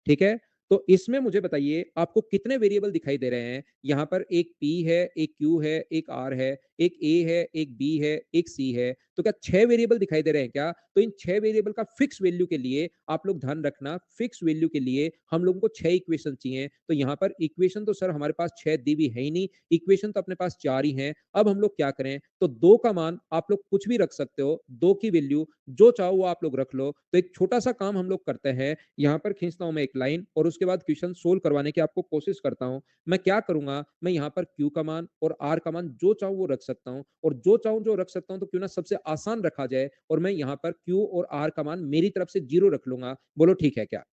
ठीक है? तो इसमें मुझे बताइए आपको कितने वेरिएबल दिखाई दे रहे हैं? यहाँ पर एक P है, एक Q है, एक R है, एक A है, एक B है, एक C है। तो क्या 6 वेरिएबल दिखाई दे रहे हैं क्या? तो इन 6 वेरिएबल का फिक्स वैल्यू के लिए आप लोग ध्यान रखना, फिक्स वैल्यू के लिए हम लोगों को 6 इक्वेशन चाहिए। तो यहाँ पर इक्वेशन तो सर हमारे पास 6 दी हुई है ही नहीं, इक्वेशन तो अपने पास 4 ही हैं। अब हम लोग क्या करें? तो 2 का मान आप लोग कुछ भी रख सकते हो, 2 की वैल्यू जो चाहो वो आप लोग रख लो। तो एक छोटा-सा काम हम लोग करते हैं, यहाँ पर खींचता हूं मैं एक लाइन और उसके बाद क्वेश्चन सोल्व करवाने की आपको कोशिश करता हूं। मैं क्या करूंगा, मैं यहाँ पर Q का मान और R का मान जो चाहूं वो रख सकता हूं, और जो चाहूं जो रख सकता हूं, तो क्यों ना सबसे आसान रखा जाए और मैं यहाँ पर Q और R का मान मेरी तरफ से 0 रख लूंगा। बोलो ठीक है क्या?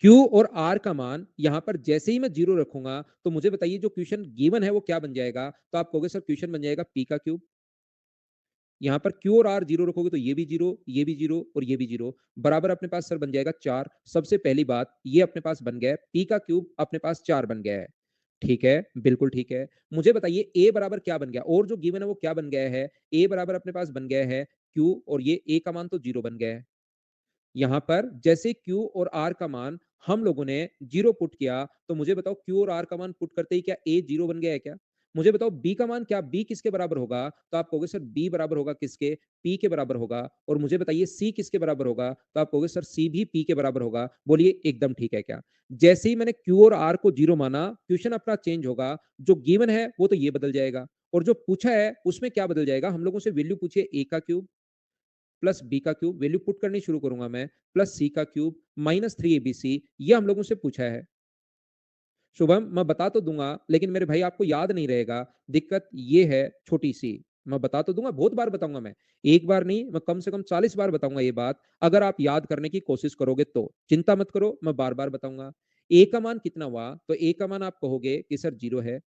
Q और R का मान यहाँ पर जैसे ही मैं 0 रखूंगा तो मुझे बताइए जो क्वेश्चन गिवन है वो क्या बन जाएगा? तो आप कहोगे सर क्वेश्चन बन जाएगा P का क्यूब। यहाँ पर Q और R 0 रखोगे तो ये भी 0, ये भी 0 और ये भी 0, बराबर अपने पास सर बन जाएगा 4। सबसे पहली बात ये अपने पास बन गया है, P का क्यूब अपने पास 4 बन गया है। ठीक है, बिल्कुल ठीक है। मुझे बताइए A बराबर क्या बन गया, और जो गिवन है वो क्या बन गया है? A बराबर अपने पास बन गया है Q, और ये A का मान तो 0 बन गया है। यहाँ पर जैसे Q और R का मान हम लोगों ने 0 पुट किया, तो मुझे बताओ Q और R का मान पुट करते ही क्या A 0 बन गया है क्या? मुझे बताओ B का मान क्या, B किसके बराबर होगा? तो आप कहोगे सर B बराबर होगा किसके? P के बराबर होगा। और मुझे बताइए C किसके बराबर होगा? तो आप कहोगे सर C भी P के बराबर होगा। बोलिए एकदम ठीक है क्या? जैसे ही मैंने Q और R को 0 माना, क्वेश्चन अपना चेंज होगा। जो गिवन है वो तो ये बदल जाएगा, और जो पूछा है उसमें क्या बदल जाएगा? हम लोगों से वैल्यू पूछिए A का क्यूब प्लस बी का क्यूब, वैल्यू पुट करनी शुरू करूंगा मैं, प्लस सी का क्यूब माइनस 3 ABC, ये हम लोगों से पूछा है। शुभम मैं बता तो दूंगा लेकिन मेरे भाई आपको याद नहीं रहेगा। दिक्कत ये है छोटी सी, मैं बता तो दूंगा, बहुत बार बताऊंगा मैं, एक बार नहीं, मैं कम से कम 40 बार बताऊंगा ये बात। अगर आप याद करने की कोशिश करोगे तो चिंता मत करो, मैं बार बार बताऊंगा। ए का मान कितना हुआ? तो ए का मान आप कहोगे कि सर 0 है।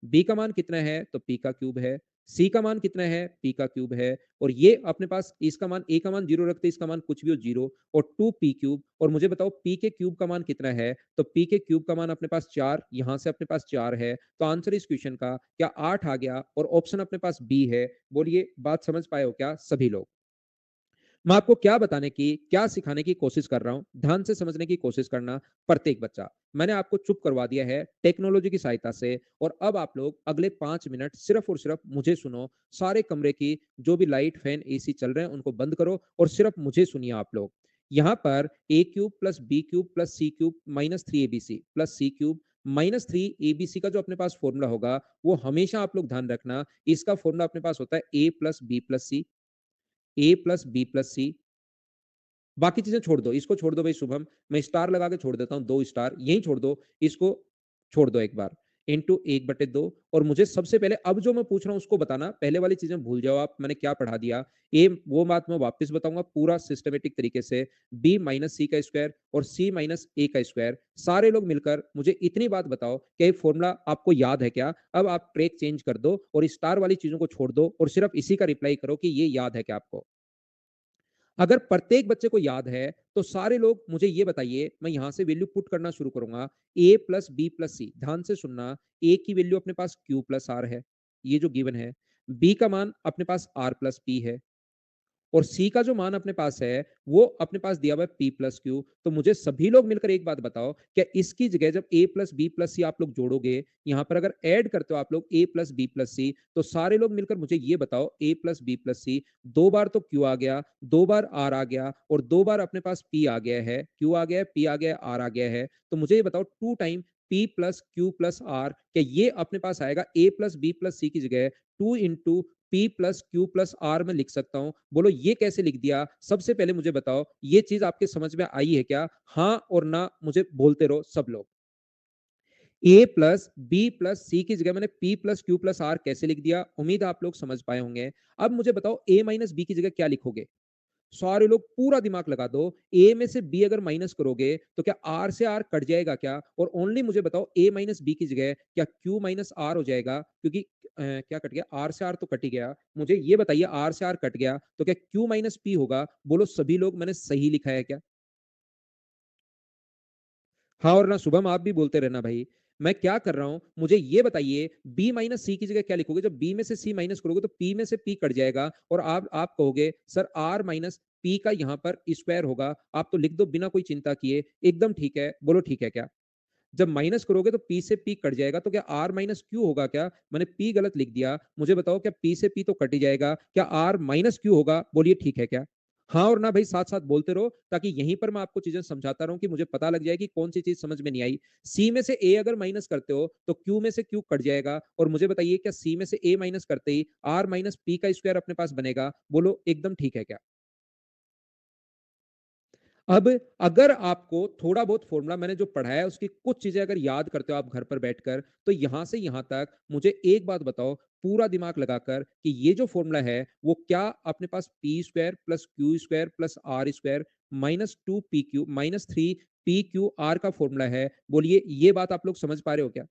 बी का मान कितना है? तो पी का क्यूब है। सी का मान कितना है? पी का क्यूब है। और ये अपने पास इसका मान, ए का मान 0 रखते, इसका मान कुछ भी हो 0, और 2 पी क्यूब। और मुझे बताओ पी के क्यूब का मान कितना है? तो पी के क्यूब का मान अपने पास 4, यहां से अपने पास 4 है। तो आंसर इस क्वेश्चन का क्या 8 आ गया? और ऑप्शन अपने पास बी है। बोलिए बात समझ पाए हो क्या सभी लोग? मैं आपको क्या बताने की, क्या सिखाने की कोशिश कर रहा हूं, ध्यान से समझने की कोशिश करना। प्रत्येक बच्चा, मैंने आपको चुप करवा दिया है टेक्नोलॉजी की सहायता से, और अब आप लोग अगले 5 मिनट सिर्फ और सिर्फ मुझे सुनो। सारे कमरे की जो भी लाइट फैन एसी चल रहे हैं उनको बंद करो और सिर्फ मुझे सुनिए आप लोग। यहाँ पर A cube plus B cube plus C cube minus 3 ABC plus C cube minus 3 ABC का जो अपने पास फॉर्मूला होगा वो हमेशा आप लोग ध्यान रखना, इसका फॉर्मूला अपने पास होता है ए plus B plus C, a plus B plus सी। बाकी चीजें छोड़ दो, इसको छोड़ दो भाई शुभम, मैं स्टार लगा के छोड़ देता हूं, 2 स्टार यही छोड़ दो, इसको छोड़ दो एक बार। इंटू 1/2। और मुझे सबसे पहले अब जो मैं पूछ रहा हूं उसको बताना, पहले वाली चीजें भूल जाओ आप, मैंने क्या पढ़ा दिया ए वो बात मैं वापस बताऊंगा पूरा सिस्टमेटिक तरीके से। बी माइनस सी का स्क्वायर और सी माइनस ए का स्क्वायर, सारे लोग मिलकर मुझे इतनी बात बताओ कि ये फॉर्मूला आपको याद है क्या? अब आप ट्रैक चेंज कर दो और स्टार वाली चीजों को छोड़ दो और सिर्फ इसी का रिप्लाई करो कि ये याद है क्या आपको। अगर प्रत्येक बच्चे को याद है तो सारे लोग मुझे ये बताइए, मैं यहां से वैल्यू पुट करना शुरू करूंगा। ए प्लस बी प्लस सी, ध्यान से सुनना, ए की वैल्यू अपने पास क्यू प्लस आर है, ये जो गिवन है, बी का मान अपने पास आर प्लस पी है और सी का जो मान अपने पास है, वो अपने पास दिया हुआ है पी प्लस क्यू। तो मुझे सभी लोग मिलकर एक बात बताओ, क्या इसकी जगह जब ए प्लस बी प्लस सी आप लोग जोड़ोगे, यहां पर अगर ऐड करते हो आप लोग ए प्लस बी प्लस सी, तो सारे लोग मिलकर मुझे ये बताओ, ए प्लस बी प्लस सी, दो बार तो क्यू आ गया, दो बार आर आ गया और दो बार अपने पास पी आ गया है, क्यू आ गया है, पी आ गया है, आर आ गया है। तो मुझे ये बताओ, two time p plus q plus r, क्या ये अपने पास आएगा a plus B plus c की जगह two into p plus q plus r में लिख सकता हूं? बोलो ये कैसे लिख दिया? सबसे पहले मुझे बताओ, ये चीज आपके समझ में आई है क्या? हाँ और ना मुझे बोलते रहो सब लोग। A plus B plus c की जगह मैंने p plus q plus r कैसे लिख दिया? उम्मीद है आप लोग समझ पाए होंगे। अब मुझे बताओ, ए माइनस बी की जगह क्या लिखोगे? सारे लोग पूरा दिमाग लगा दो। ए में से बी अगर माइनस करोगे तो क्या आर से आर कट जाएगा क्या? और ओनली मुझे बताओ, ए माइनस बी की जगह क्या क्यू माइनस आर हो जाएगा? क्योंकि क्या कट गया? आर से आर तो कट ही गया। मुझे ये बताइए, आर से आर कट गया तो क्या क्यू माइनस पी होगा? बोलो सभी लोग, मैंने सही लिखा है क्या? हाँ और ना शुभम, आप भी बोलते रहना भाई। मैं क्या कर रहा हूं, मुझे ये बताइए, बी माइनस सी की जगह क्या लिखोगे? जब बी में से सी माइनस करोगे तो पी में से पी कट जाएगा और आप कहोगे सर आर माइनस पी का यहां पर स्क्वायर होगा। आप तो लिख दो बिना कोई चिंता किए, एकदम ठीक है। बोलो ठीक है क्या? जब माइनस करोगे तो पी से पी कट जाएगा, तो क्या आर माइनस क्यू होगा क्या? मैंने पी गलत लिख दिया। मुझे बताओ, क्या पी से पी तो कट ही जाएगा, क्या आर माइनस क्यू होगा? बोलिए ठीक है क्या? हाँ और ना भाई साथ साथ बोलते रहो, ताकि यहीं पर मैं आपको चीजें समझाता रहूं कि मुझे पता लग जाए कि कौन सी चीज समझ में नहीं आई। सी में से ए अगर माइनस करते हो तो क्यू में से क्यू कट जाएगा। और मुझे बताइए, क्या सी में से ए माइनस करते ही आर माइनस पी का स्क्वायर अपने पास बनेगा? बोलो एकदम ठीक है क्या? अब अगर आपको थोड़ा बहुत फॉर्मूला मैंने जो पढ़ाया है उसकी कुछ चीजें अगर याद करते हो आप घर पर बैठकर, तो यहां से यहां तक मुझे एक बात बताओ, पूरा दिमाग लगाकर, कि ये जो फॉर्मूला है वो क्या अपने पास P square plus Q square plus R square minus two P Q minus three P Q R का फॉर्मूला है? बोलिए ये बात आप लोग समझ पा रहे हो क्या?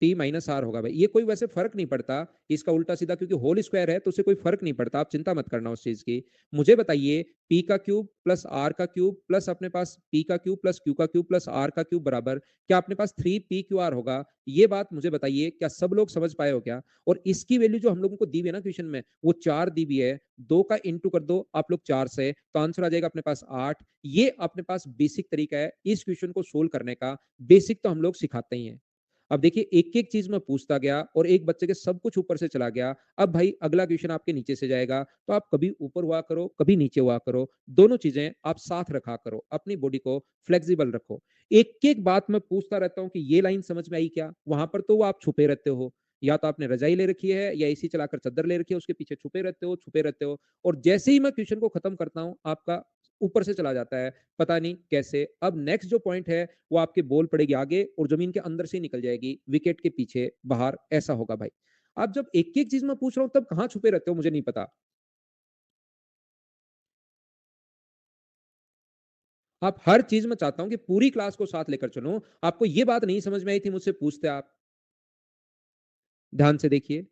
पी माइनस आर होगा भाई, ये कोई वैसे फर्क नहीं पड़ता इसका उल्टा सीधा, क्योंकि होल स्क्वायर है तो उसे कोई फर्क नहीं पड़ता, आप चिंता मत करना उस चीज की। मुझे बताइए, पी का क्यूब प्लस आर का क्यूब प्लस अपने पास पी का क्यूब प्लस क्यू का क्यूब प्लस आर का क्यूब बराबर क्या अपने पास थ्री पी क्यू आर होगा? ये बात मुझे बताइए, क्या सब लोग समझ पाए हो क्या? और इसकी वैल्यू जो हम लोगों को दी हुई है ना क्वेश्चन में, वो चार दी हुई है। दो का इंटू कर दो आप लोग चार से, तो आंसर आ जाएगा अपने पास आठ। ये अपने पास बेसिक तरीका है इस क्वेश्चन को सोल्व करने का। बेसिक तो हम लोग सिखाते ही हैं। अब देखिए, एक एक चीज में पूछता गया और एक बच्चे के सब कुछ ऊपर से चला गया। अब भाई अगला क्वेश्चन आपके नीचे से जाएगा, तो आप कभी ऊपर हुआ करो, कभी नीचे हुआ करो। दोनों चीजें आप साथ रखा करो, अपनी बॉडी को फ्लेक्सिबल रखो। एक एक बात मैं पूछता रहता हूं कि ये लाइन समझ में आई क्या? वहां पर तो वो आप छुपे रहते हो, या तो आपने रजाई ले रखी है या एसी चलाकर चादर ले रखी है, उसके पीछे छुपे रहते हो, छुपे रहते हो। और जैसे ही मैं क्वेश्चन को खत्म करता हूं, आपका ऊपर से चला जाता है, पता नहीं कैसे। अब नेक्स्ट जो पॉइंट है, वो आपके बॉल पड़ेगी आगे और जमीन के अंदर से निकल जाएगी, विकेट के पीछे बाहर, ऐसा होगा भाई। आप जब एक एक चीज में पूछ रहा हूं तब कहां छुपे रहते हो मुझे नहीं पता। आप हर चीज में चाहता हूं कि पूरी क्लास को साथ लेकर चलो। आपको ये बात नहीं समझ में आई थी, मुझसे पूछते आप। ध्यान से देखिए,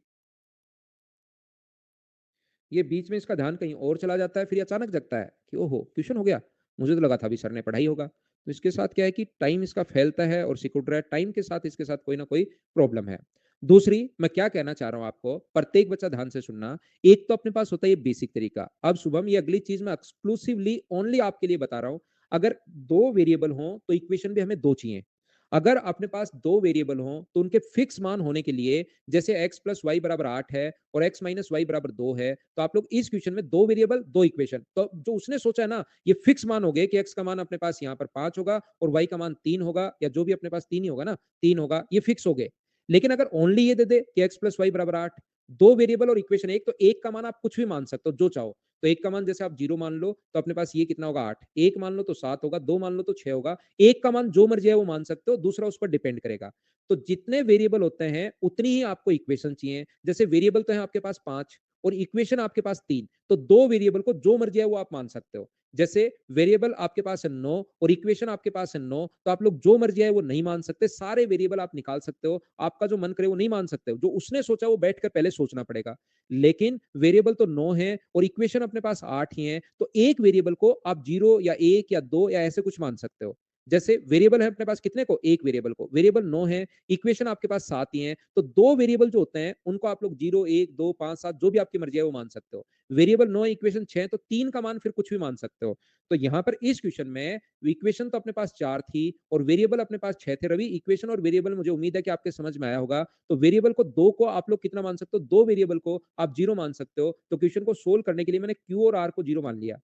ये बीच में इसका ध्यान कहीं और चला जाता है, फिर अचानक जगता है कि ओहो क्वेश्चन हो गया। मुझे तो लगा था अभी सर ने पढ़ाई होगा। तो इसके साथ क्या है कि टाइम इसका फैलता है और सिकुड़ रहा है, टाइम के साथ इसके साथ कोई ना कोई प्रॉब्लम है। दूसरी मैं क्या कहना चाह रहा हूं आपको, प्रत्येक बच्चा ध्यान से सुनना। एक तो अपने पास होता है ये बेसिक तरीका। अब शुभम, ये अगली चीज मैं एक्सक्लूसिवली ओनली आपके लिए बता रहा हूं। अगर दो वेरिएबल हो तो इक्वेशन भी हमें दो चाहिए। अगर अपने पास दो वेरिएबल हो तो उनके फिक्स मान होने के लिए, जैसे x प्लस वाई बराबर 8 है और x माइनस वाई बराबर 2 है, तो आप लोग इस क्वेश्चन में दो वेरिएबल दो इक्वेशन, तो जो उसने सोचा है ना, ये फिक्स मान हो गए कि x का मान अपने पास यहाँ पर 5 होगा और y का मान 3 होगा, या जो भी अपने पास 3 ही होगा ना, 3 होगा, ये फिक्स हो गए। लेकिन अगर ओनली ये दे दे कि x प्लस वाई बराबर 8, दो वेरिएबल और इक्वेशन एक, तो एक का मान आप कुछ भी मान सकते हो जो चाहो। तो एक का मान जैसे आप जीरो मान लो तो अपने पास ये कितना होगा, 8। एक मान लो तो 7 होगा, दो मान लो तो 6 होगा। एक का मान जो मर्जी है वो मान सकते हो, दूसरा उस पर डिपेंड करेगा। तो जितने वेरिएबल होते हैं उतनी ही आपको इक्वेशन चाहिए। जैसे वेरिएबल तो है आपके पास 5 और इक्वेशन आपके पास 3, तो दो वेरिएबल को जो मर्जी है वो आप मान सकते हो। जैसे वेरिएबल आपके पास है 9 और इक्वेशन आपके पास है 9, तो आप लोग जो मर्जी है वो नहीं मान सकते, सारे वेरिएबल आप निकाल सकते हो। आपका जो मन करे वो नहीं मान सकते हो, जो उसने सोचा वो बैठकर पहले सोचना पड़ेगा। लेकिन वेरिएबल तो 9 है और इक्वेशन अपने पास 8 ही है, तो एक वेरिएबल को आप 0 या 1 या 2 या ऐसे कुछ मान सकते हो। जैसे वेरिएबल है अपने पास कितने को, एक वेरिएबल को, वेरिएबल 9 है, इक्वेशन आपके पास 7 ही है, तो 2 वेरिएबल जो होते हैं उनको आप लोग 0, 1, 2, 5, 7 जो भी आपकी मर्जी है वो मान सकते हो। वेरिएबल 9 इक्वेशन 6 तो 3 का मान फिर कुछ भी मान सकते हो। तो यहाँ पर इस क्वेश्चन में इक्वेशन तो अपने पास 4 थी और वेरिएबल अपने पास 6 थे। रवि, इक्वेशन और वेरिएबल मुझे उम्मीद है कि आपके समझ में आया होगा। तो वेरिएबल को 2 को आप लोग कितना मान सकते हो, 2 वेरिएबल को आप 0 मान सकते हो। तो क्वेश्चन को सोल्व करने के लिए मैंने Q और R को 0 मान लिया।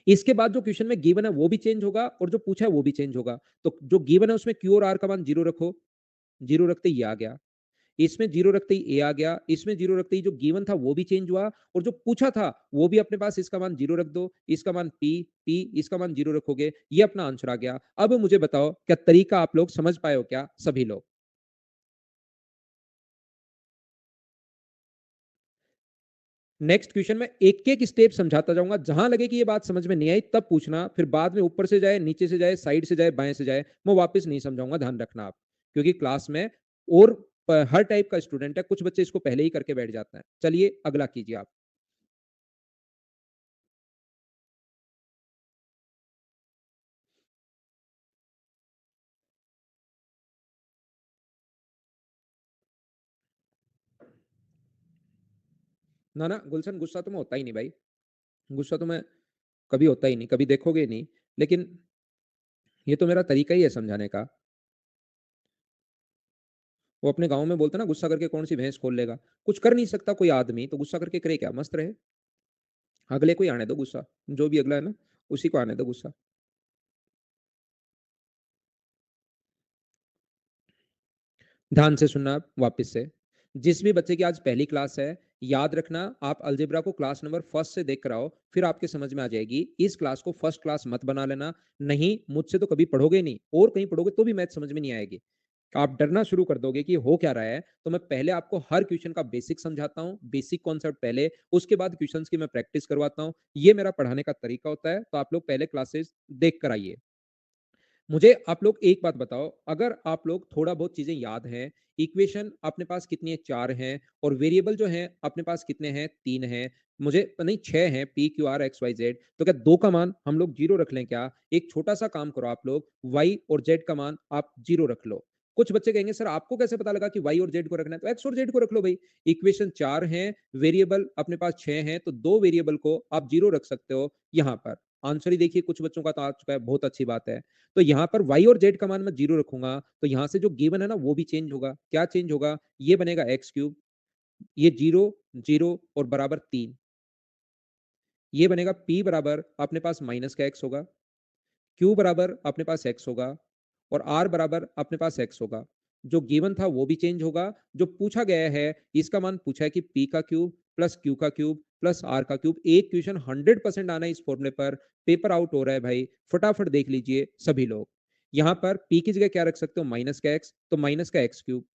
इसके बाद जो क्वेश्चन में गिवन है वो भी चेंज होगा और जो पूछा है वो भी चेंज होगा। तो जो गिवन है उसमें Q और R का मान 0 रखो, 0 रखते ही ये आ गया। इसमें 0 रखते ही ए आ गया, इसमें 0 रखते ही जो गिवन था वो भी चेंज हुआ और जो पूछा था वो भी अपने पास, इसका मान 0 रख दो, इसका मान पी, इसका मान 0 रखोगे, ये अपना आंसर आ गया। अब मुझे बताओ क्या तरीका आप लोग समझ पाए हो क्या सभी लोग? नेक्स्ट क्वेश्चन में एक-एक स्टेप समझाता जाऊंगा, जहां लगे कि ये बात समझ में नहीं आई तब पूछना, फिर बाद में ऊपर से जाए, नीचे से जाए, साइड से जाए, बाएं से जाए, मैं वापस नहीं समझाऊंगा, ध्यान रखना आप। क्योंकि क्लास में और हर टाइप का स्टूडेंट है, कुछ बच्चे इसको पहले ही करके बैठ जाते हैं। चलिए अगला कीजिए आप। ना ना गुलशन, गुस्सा तो मैं होता ही नहीं भाई। गुस्सा तो मैं कभी होता ही नहीं, कभी देखोगे नहीं। लेकिन ये तो मेरा तरीका ही है समझाने का। वो अपने गांव में बोलते ना, गुस्सा करके कौन सी भैंस खोल लेगा। कुछ कर नहीं सकता कोई आदमी तो गुस्सा करके करे क्या, मस्त रहे। अगले को ही आने दो गुस्सा, जो भी अगला है ना उसी को आने दो गुस्सा। ध्यान से सुनना आप वापस से। जिस भी बच्चे की आज पहली क्लास है, याद रखना आप अलजेब्रा को क्लास नंबर फर्स्ट से देख कर आओ, फिर आपके समझ में आ जाएगी। इस क्लास को फर्स्ट क्लास मत बना लेना। नहीं, मुझसे तो कभी पढ़ोगे नहीं और कहीं पढ़ोगे तो भी मैथ समझ में नहीं आएगी। आप डरना शुरू कर दोगे कि हो क्या रहा है। तो मैं पहले आपको हर क्वेश्चन का बेसिक समझाता हूँ, बेसिक कॉन्सेप्ट पहले, उसके बाद क्वेश्चंस की मैं प्रैक्टिस करवाता हूँ। ये मेरा पढ़ाने का तरीका होता है। तो आप लोग पहले क्लासेस देख कर आइए। मुझे आप लोग एक बात बताओ, अगर आप लोग थोड़ा बहुत चीजें याद हैं, इक्वेशन अपने पास कितनी है, 4 हैं, और वेरिएबल जो है अपने पास कितने हैं, 3 हैं, मुझे नहीं 6 हैं, p Q r x y z. तो क्या 2 का मान हम लोग 0 रख लें क्या? एक छोटा सा काम करो आप लोग, वाई और जेड का मान आप 0 रख लो। कुछ बच्चे कहेंगे सर आपको कैसे पता लगा कि वाई और जेड को रखना है? तो एक्स और जेड को रख लो भाई। इक्वेशन 4 हैं, वेरिएबल अपने पास 6 हैं, तो 2 वेरिएबल को आप 0 रख सकते हो यहाँ पर। आंसर ही देखिए कुछ बच्चों का तो आ चुका है, बहुत अच्छी बात है। तो यहाँ पर y और z का मान मैं 0 रखूंगा, तो यहाँ से जो गिवन है ना वो भी चेंज होगा। क्या चेंज होगा? ये बनेगा एक्स क्यूब, ये 0, 0 और बराबर 3। ये बनेगा p बराबर अपने पास माइनस का x होगा, q बराबर अपने पास x होगा और r बराबर अपने पास x होगा। जो गिवन था वो भी चेंज होगा। जो पूछा गया है, इसका मान पूछा है कि p का क्यूब प्लस q का क्यूब प्लस r का क्यूब। एक क्वेश्चन 100% आना है इस फॉर्मूले पर। पेपर आउट हो रहा है भाई, फटाफट देख लीजिए सभी लोग। यहाँ पर p की जगह क्या रख सकते हो, माइनस का x, तो माइनस का एक्स क्यूब।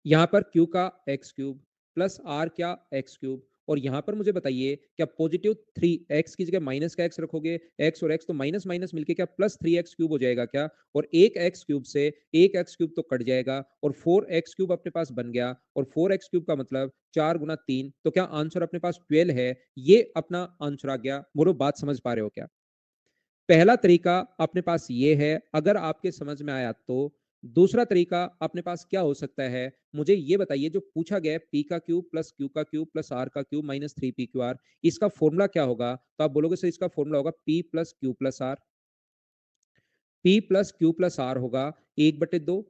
यहाँ पर q का एक्स क्यूब प्लस r क्या, एक्स क्यूब। और यहाँ पर मुझे बताइए क्या पॉजिटिव 3x की जगह माइनस का x रखोगे, x और x तो माइनस माइनस मिलके क्या प्लस 3x क्यूब हो जाएगा क्या? और एक एक्स क्यूब से एक एक्स क्यूब तो कट जाएगा और 4x क्यूब अपने पास बन गया। और 4x क्यूब का मतलब 4 गुना 3, तो क्या आंसर अपने पास 12 है। ये अपना आंसर आ गया। बोलो बात समझ पा रहे हो क्या? पहला तरीका अपने पास ये है, अगर आपके समझ में आया तो। दूसरा तरीका अपने पास क्या हो सकता है, मुझे ये बताइए। जो पूछा गया है पी का क्यूब प्लस क्यू का क्यूब प्लस आर का cube minus 3 p q r, इसका फॉर्मूला क्या होगा? तो आप बोलोगे सर इसका फॉर्मूला होगा p plus q plus r. P plus q plus r होगा 1/2।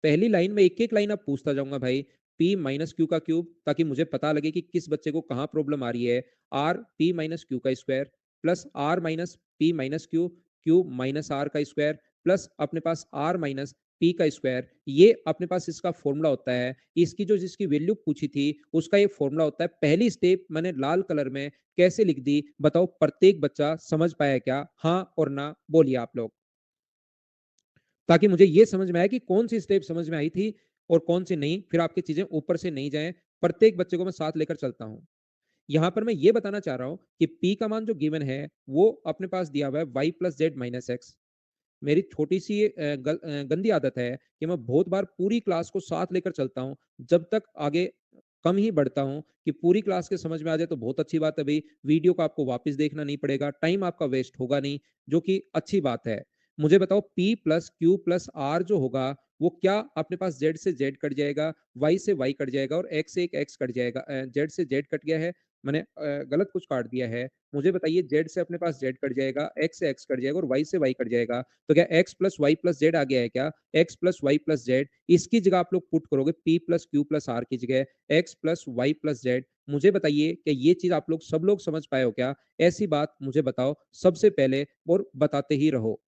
पहली लाइन में एक एक लाइन अब पूछता जाऊंगा भाई। पी माइनस क्यू का क्यूब, ताकि मुझे पता लगे कि किस बच्चे को कहां प्रॉब्लम आ रही है। आर पी माइनस क्यू का square plus R minus P minus Q, Q minus are का स्क्वायर प्लस अपने पास आर माइनस पी का स्क्वायर। ये अपने पास इसका फॉर्मूला होता है। इसकी जो जिसकी वैल्यू पूछी थी उसका ये फॉर्मूला होता है। पहली स्टेप मैंने लाल कलर में कैसे लिख दी, बताओ प्रत्येक बच्चा समझ पाया क्या? हाँ और ना बोलिए आप लोग, ताकि मुझे ये समझ में आए कि कौन सी स्टेप समझ में आई थी और कौन सी नहीं। फिर आपकी चीजें ऊपर से नहीं जाएं। प्रत्येक बच्चे को मैं साथ लेकर चलता हूं। यहां पर मैं ये बताना चाह रहा हूं कि p का मान जो गिवन है वो अपने पास दिया हुआ है y plus Z minus x. मेरी छोटी सी गंदी आदत है कि मैं बहुत बार पूरी क्लास को साथ लेकर चलता हूं, जब तक आगे कम ही बढ़ता हूं। कि पूरी क्लास के समझ में आ जाए तो बहुत अच्छी बात है भाई, वीडियो को आपको वापस देखना नहीं पड़ेगा, टाइम आपका वेस्ट होगा नहीं, जो कि अच्छी बात है। मुझे बताओ p plus q plus r जो होगा वो क्या अपने पास z से z कट जाएगा, y से y कट जाएगा और x से एक x कट जाएगा। z से z कट गया है, मैंने गलत कुछ काट दिया है। मुझे बताइए z से अपने पास z कट जाएगा, x से x कट जाएगा और y से y कट जाएगा। तो क्या x plus y plus z आ गया है क्या? x plus y plus z, इसकी जगह आप लोग पुट करोगे p plus q plus r की जगह x plus y plus z। मुझे बताइए कि ये चीज आप लोग सब लोग समझ पाए हो क्या? ऐसी बात मुझे बताओ सबसे पहले और बताते ही रहो।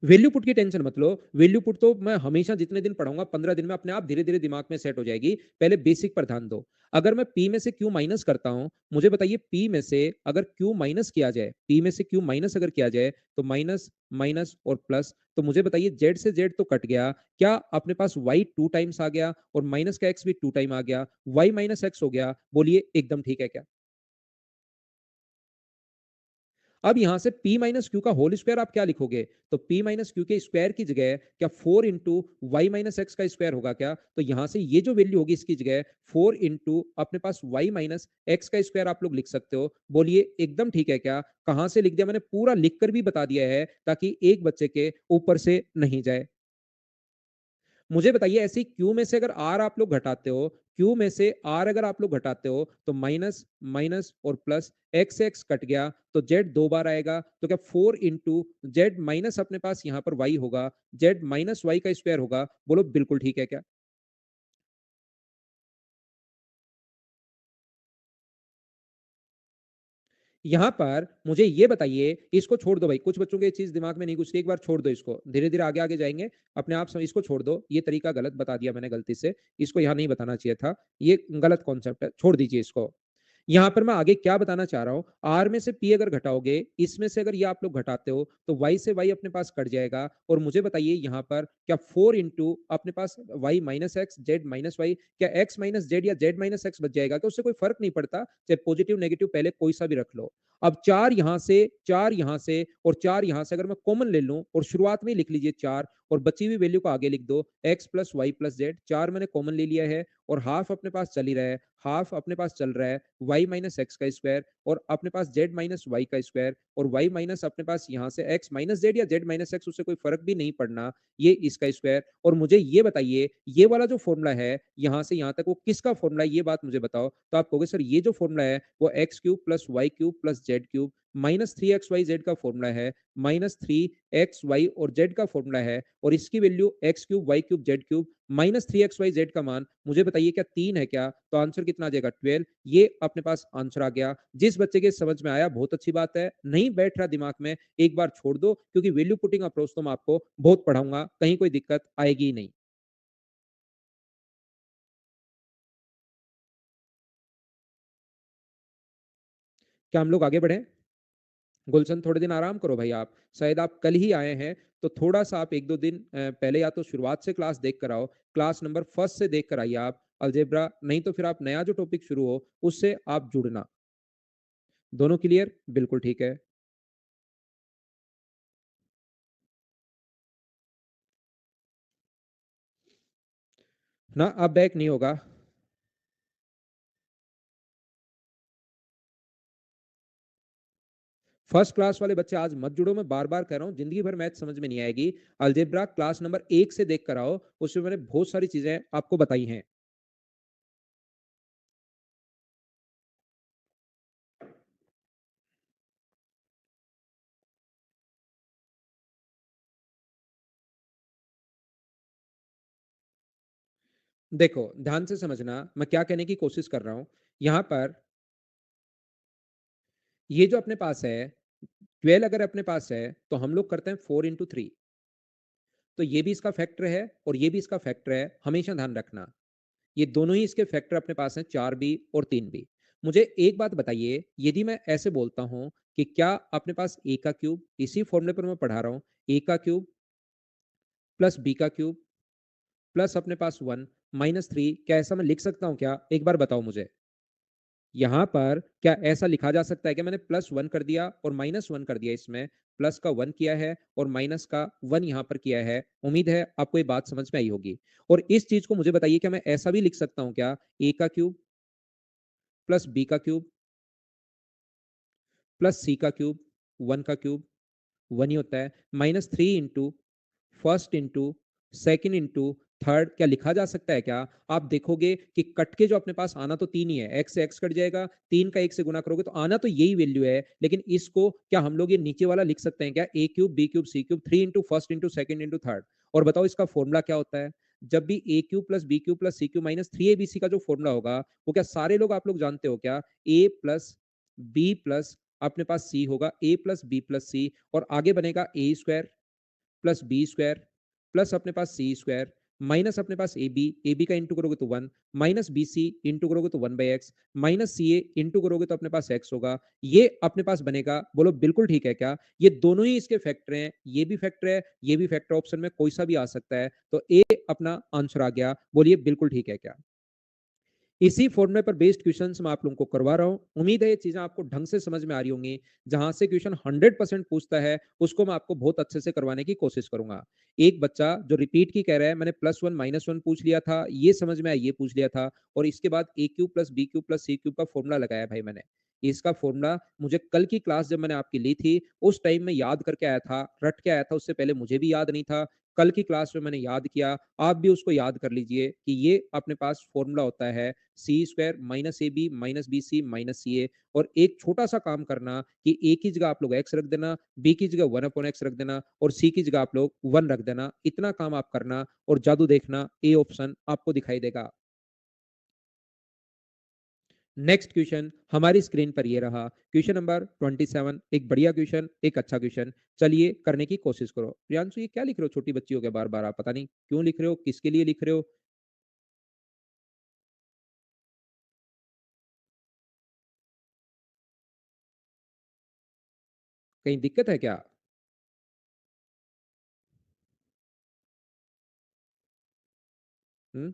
वैल्यू पुट की टेंशन मत लो। वैल्यू पुट तो मैं हमेशा जितने दिन पढ़ाऊंगा 15 दिन में अपने आप धीरे धीरे दिमाग में सेट हो जाएगी। पहले बेसिक पर ध्यान दो। अगर मैं p में से q माइनस करता हूं, मुझे बताइए p में से अगर q माइनस किया जाए, p में से q माइनस अगर किया जाए तो माइनस माइनस और प्लस। तो मुझे बताइए z से z तो कट गया, क्या अपने पास y 2 टाइम्स आ गया और माइनस का x भी 2 टाइम आ गया, y माइनस एक्स हो गया। बोलिए एकदम ठीक है क्या? अब यहां से p माइनस क्यू का होल स्क्वायर आप क्या लिखोगे? तो p माइनस क्यू के स्क्वायर की जगह क्या 4 इंटू वाई माइनस एक्स का स्क्वायर होगा क्या? तो यहां से ये जो वैल्यू होगी इसकी जगह 4 इंटू अपने पास y माइनस एक्स का स्क्वायर आप लोग लिख सकते हो। बोलिए एकदम ठीक है क्या? कहां से लिख दिया मैंने, पूरा लिखकर भी बता दिया है ताकि एक बच्चे के ऊपर से नहीं जाए। मुझे बताइए ऐसी क्यू में से अगर आर आप लोग घटाते हो, क्यू में से आर अगर आप लोग घटाते हो तो माइनस माइनस और प्लस, एक्स एक्स कट गया तो जेड 2 बार आएगा। तो क्या 4 इंटू जेड माइनस अपने पास यहां पर वाई होगा, जेड माइनस वाई का स्क्वायर होगा। बोलो बिल्कुल ठीक है क्या? यहाँ पर मुझे ये बताइए, इसको छोड़ दो भाई, कुछ बच्चों के ये चीज दिमाग में नहीं घुसती, एक बार छोड़ दो इसको, धीरे धीरे आगे आगे जाएंगे अपने आप। इसको छोड़ दो, ये तरीका गलत बता दिया मैंने गलती से, इसको यहाँ नहीं बताना चाहिए था। ये गलत कॉन्सेप्ट है, छोड़ दीजिए इसको। यहां पर मैं आगे क्या बताना चाह रहा हूं, आर में से पी अगर घटाओगे, इसमें से अगर ये आप लोग घटाते हो तो वाई से वाई अपने पास कट जाएगा। और मुझे बताइए यहां पर क्या 4 इंटू अपने पास Y minus X Z minus Y, क्या एक्स माइनस जेड या जेड माइनस एक्स बच जाएगा? क्या उससे कोई फर्क नहीं पड़ता, चाहे पॉजिटिव नेगेटिव पहले कोई सा भी रख लो। अब चार यहां से और चार यहां से अगर मैं कॉमन ले लूं और शुरुआत में लिख लीजिए चार और बची हुई वैल्यू को आगे लिख दो, x plus Y plus z, चार मैंने कॉमन ले लिया है और हाफ अपने पास चल ही रहा है, हाफ अपने पास चल रहा है वाई माइनस एक्स का स्क्वायर और अपने पास जेड माइनस वाई का स्क्वायर और वाई माइनस अपने पास यहाँ से एक्स माइनस जेड या जेड माइनस एक्स, उससे कोई फर्क भी नहीं पड़ना, ये इसका स्क्वायर। और मुझे ये बताइए ये वाला जो फॉर्मूला है यहाँ से यहाँ तक वो किसका फॉर्मूला है, ये बात मुझे बताओ। तो आप कहोगे सर ये जो फॉर्मूला है वो x cube plus y cube plus z cube minus 3xyz का फॉर्मूला है, माइनस 3xy और z का फॉर्मूला है और इसकी value x cube y cube z cube minus 3xyz का मान मुझे बताइए क्या 3 है क्या? तो आंसर कितना आ जाएगा 12। ये अपने पास आंसर आ गया। जिस बच्चे के समझ में आया बहुत अच्छी बात है, नहीं बैठ रहा दिमाग में एक बार छोड़ दो, क्योंकि वैल्यू पुटिंग अप्रोच तो मैं आपको बहुत पढ़ाऊंगा, कहीं कोई दिक्कत आएगी ही नहीं। क्या हम लोग आगे बढ़े? गुलशन थोड़े दिन आराम करो भाई आप, शायद आप कल ही आए हैं, तो थोड़ा सा आप एक दो दिन पहले या तो शुरुआत से क्लास देख कर आओ, क्लास नंबर फर्स्ट से देख कर आइए आप अलजेब्रा, नहीं तो फिर आप नया जो टॉपिक शुरू हो उससे आप जुड़ना। दोनों क्लियर? बिल्कुल ठीक है ना, अब बैक नहीं होगा। फर्स्ट क्लास वाले बच्चे आज मत जुड़ो, मैं बार बार कह रहा हूं, जिंदगी भर मैथ समझ में नहीं आएगी। अलजेब्रा क्लास नंबर 1 से देख कर आओ, उसमें मैंने बहुत सारी चीजें आपको बताई हैं। देखो ध्यान से समझना मैं क्या कहने की कोशिश कर रहा हूं। यहां पर ये जो अपने पास है 12 अगर अपने पास है तो हम लोग करते हैं 4 इंटू 3। तो ये भी इसका फैक्टर है और ये भी इसका फैक्टर है, हमेशा ध्यान रखना। ये दोनों ही इसके फैक्टर अपने पास हैं, 4 भी और 3 भी। मुझे एक बात बताइए, यदि मैं ऐसे बोलता हूं कि क्या अपने पास ए का क्यूब, इसी फॉर्मूले पर मैं पढ़ा रहा हूं, ए का क्यूब प्लस बी का क्यूब प्लस अपने पास 1 माइनस 3, क्या ऐसा मैं लिख सकता हूं क्या? एक बार बताओ मुझे। यहां पर क्या ऐसा लिखा जा सकता है कि मैंने +1 कर दिया और -1 कर दिया, इसमें प्लस का 1 किया है और माइनस का 1 यहां पर किया है। उम्मीद है आपको ये बात समझ में आई होगी। और इस चीज को मुझे बताइए, क्या मैं ऐसा भी लिख सकता हूं क्या, ए का क्यूब प्लस बी का क्यूब प्लस सी का क्यूब 1 का क्यूब 1 ही होता है, -3 into first into second into third, क्या लिखा जा सकता है क्या? आप देखोगे कि कट के जो अपने पास आना तो 3 ही है, x से x कट जाएगा, 3 का 1 से गुना करोगे तो आना तो यही वैल्यू है, लेकिन इसको क्या हम लोग ये नीचे वाला लिख सकते हैं क्या? a cube, b cube, c cube, 3 into first into second into third. और बताओ इसका फॉर्मूला क्या होता है? जब भी a cube plus b cube plus c cube minus 3abc का जो फॉर्मूला होगा, वो क्या सारे लोग आप लोग जानते हो क्या? a प्लस b प्लस अपने पास c होगा, a प्लस b प्लस c, और आगे बनेगा a square plus b square plus अपने पास सी स्क्वायर माइनस अपने पास ए बी का इंटू करोगे तो 1, माइनस बी सी इंटू करोगे तो 1/x, माइनस सी ए इंटू करोगे तो अपने पास x होगा। ये अपने पास बनेगा, बोलो बिल्कुल ठीक है क्या? ये दोनों ही इसके फैक्टर हैं, ये भी फैक्टर है, ये भी फैक्टर, ऑप्शन में कोई सा भी आ सकता है, तो ए अपना आंसर आ गया। बोलिए बिल्कुल ठीक है क्या? इसी फॉर्मूले पर बेस्ड क्वेश्चंस मैं आप लोगों को करवा रहा हूं। उम्मीद है ये चीजें आपको ढंग से समझ में आ रही होंगी। जहां से क्वेश्चन 100% पूछता है उसको मैं आपको बहुत अच्छे से करवाने की कोशिश करूंगा। एक बच्चा जो रिपीट की कह रहा है, मैंने +1 -1 पूछ लिया था, ये समझ में आया, ये पूछ लिया था, और इसके बाद A cube plus B cube plus C cube का फॉर्मूला लगाया भाई मैंने। इसका फॉर्मूला मुझे कल की क्लास जब मैंने आपकी ली थी उस टाइम में याद करके आया था, रट के आया था, उससे पहले मुझे भी याद नहीं था। कल की क्लास में मैंने याद किया, आप भी उसको याद कर लीजिए कि ये अपने पास फॉर्मूला होता है C square minus A B minus B C minus C A. और एक छोटा सा काम करना कि ए की जगह आप लोग एक्स रख देना, बी की जगह 1/x रख देना, और सी की जगह आप लोग 1 रख देना। इतना काम आप करना और जादू देखना, ए ऑप्शन आपको दिखाई देगा। नेक्स्ट क्वेश्चन हमारी स्क्रीन पर ये रहा, क्वेश्चन नंबर 27। एक बढ़िया क्वेश्चन, एक अच्छा क्वेश्चन, चलिए करने की कोशिश करो। प्रियांशु ये क्या लिख रहे हो छोटी बच्ची हो गया, बार बार आप पता नहीं क्यों लिख रहे हो, किसके लिए लिख रहे हो? कहीं दिक्कत है क्या? हम्म?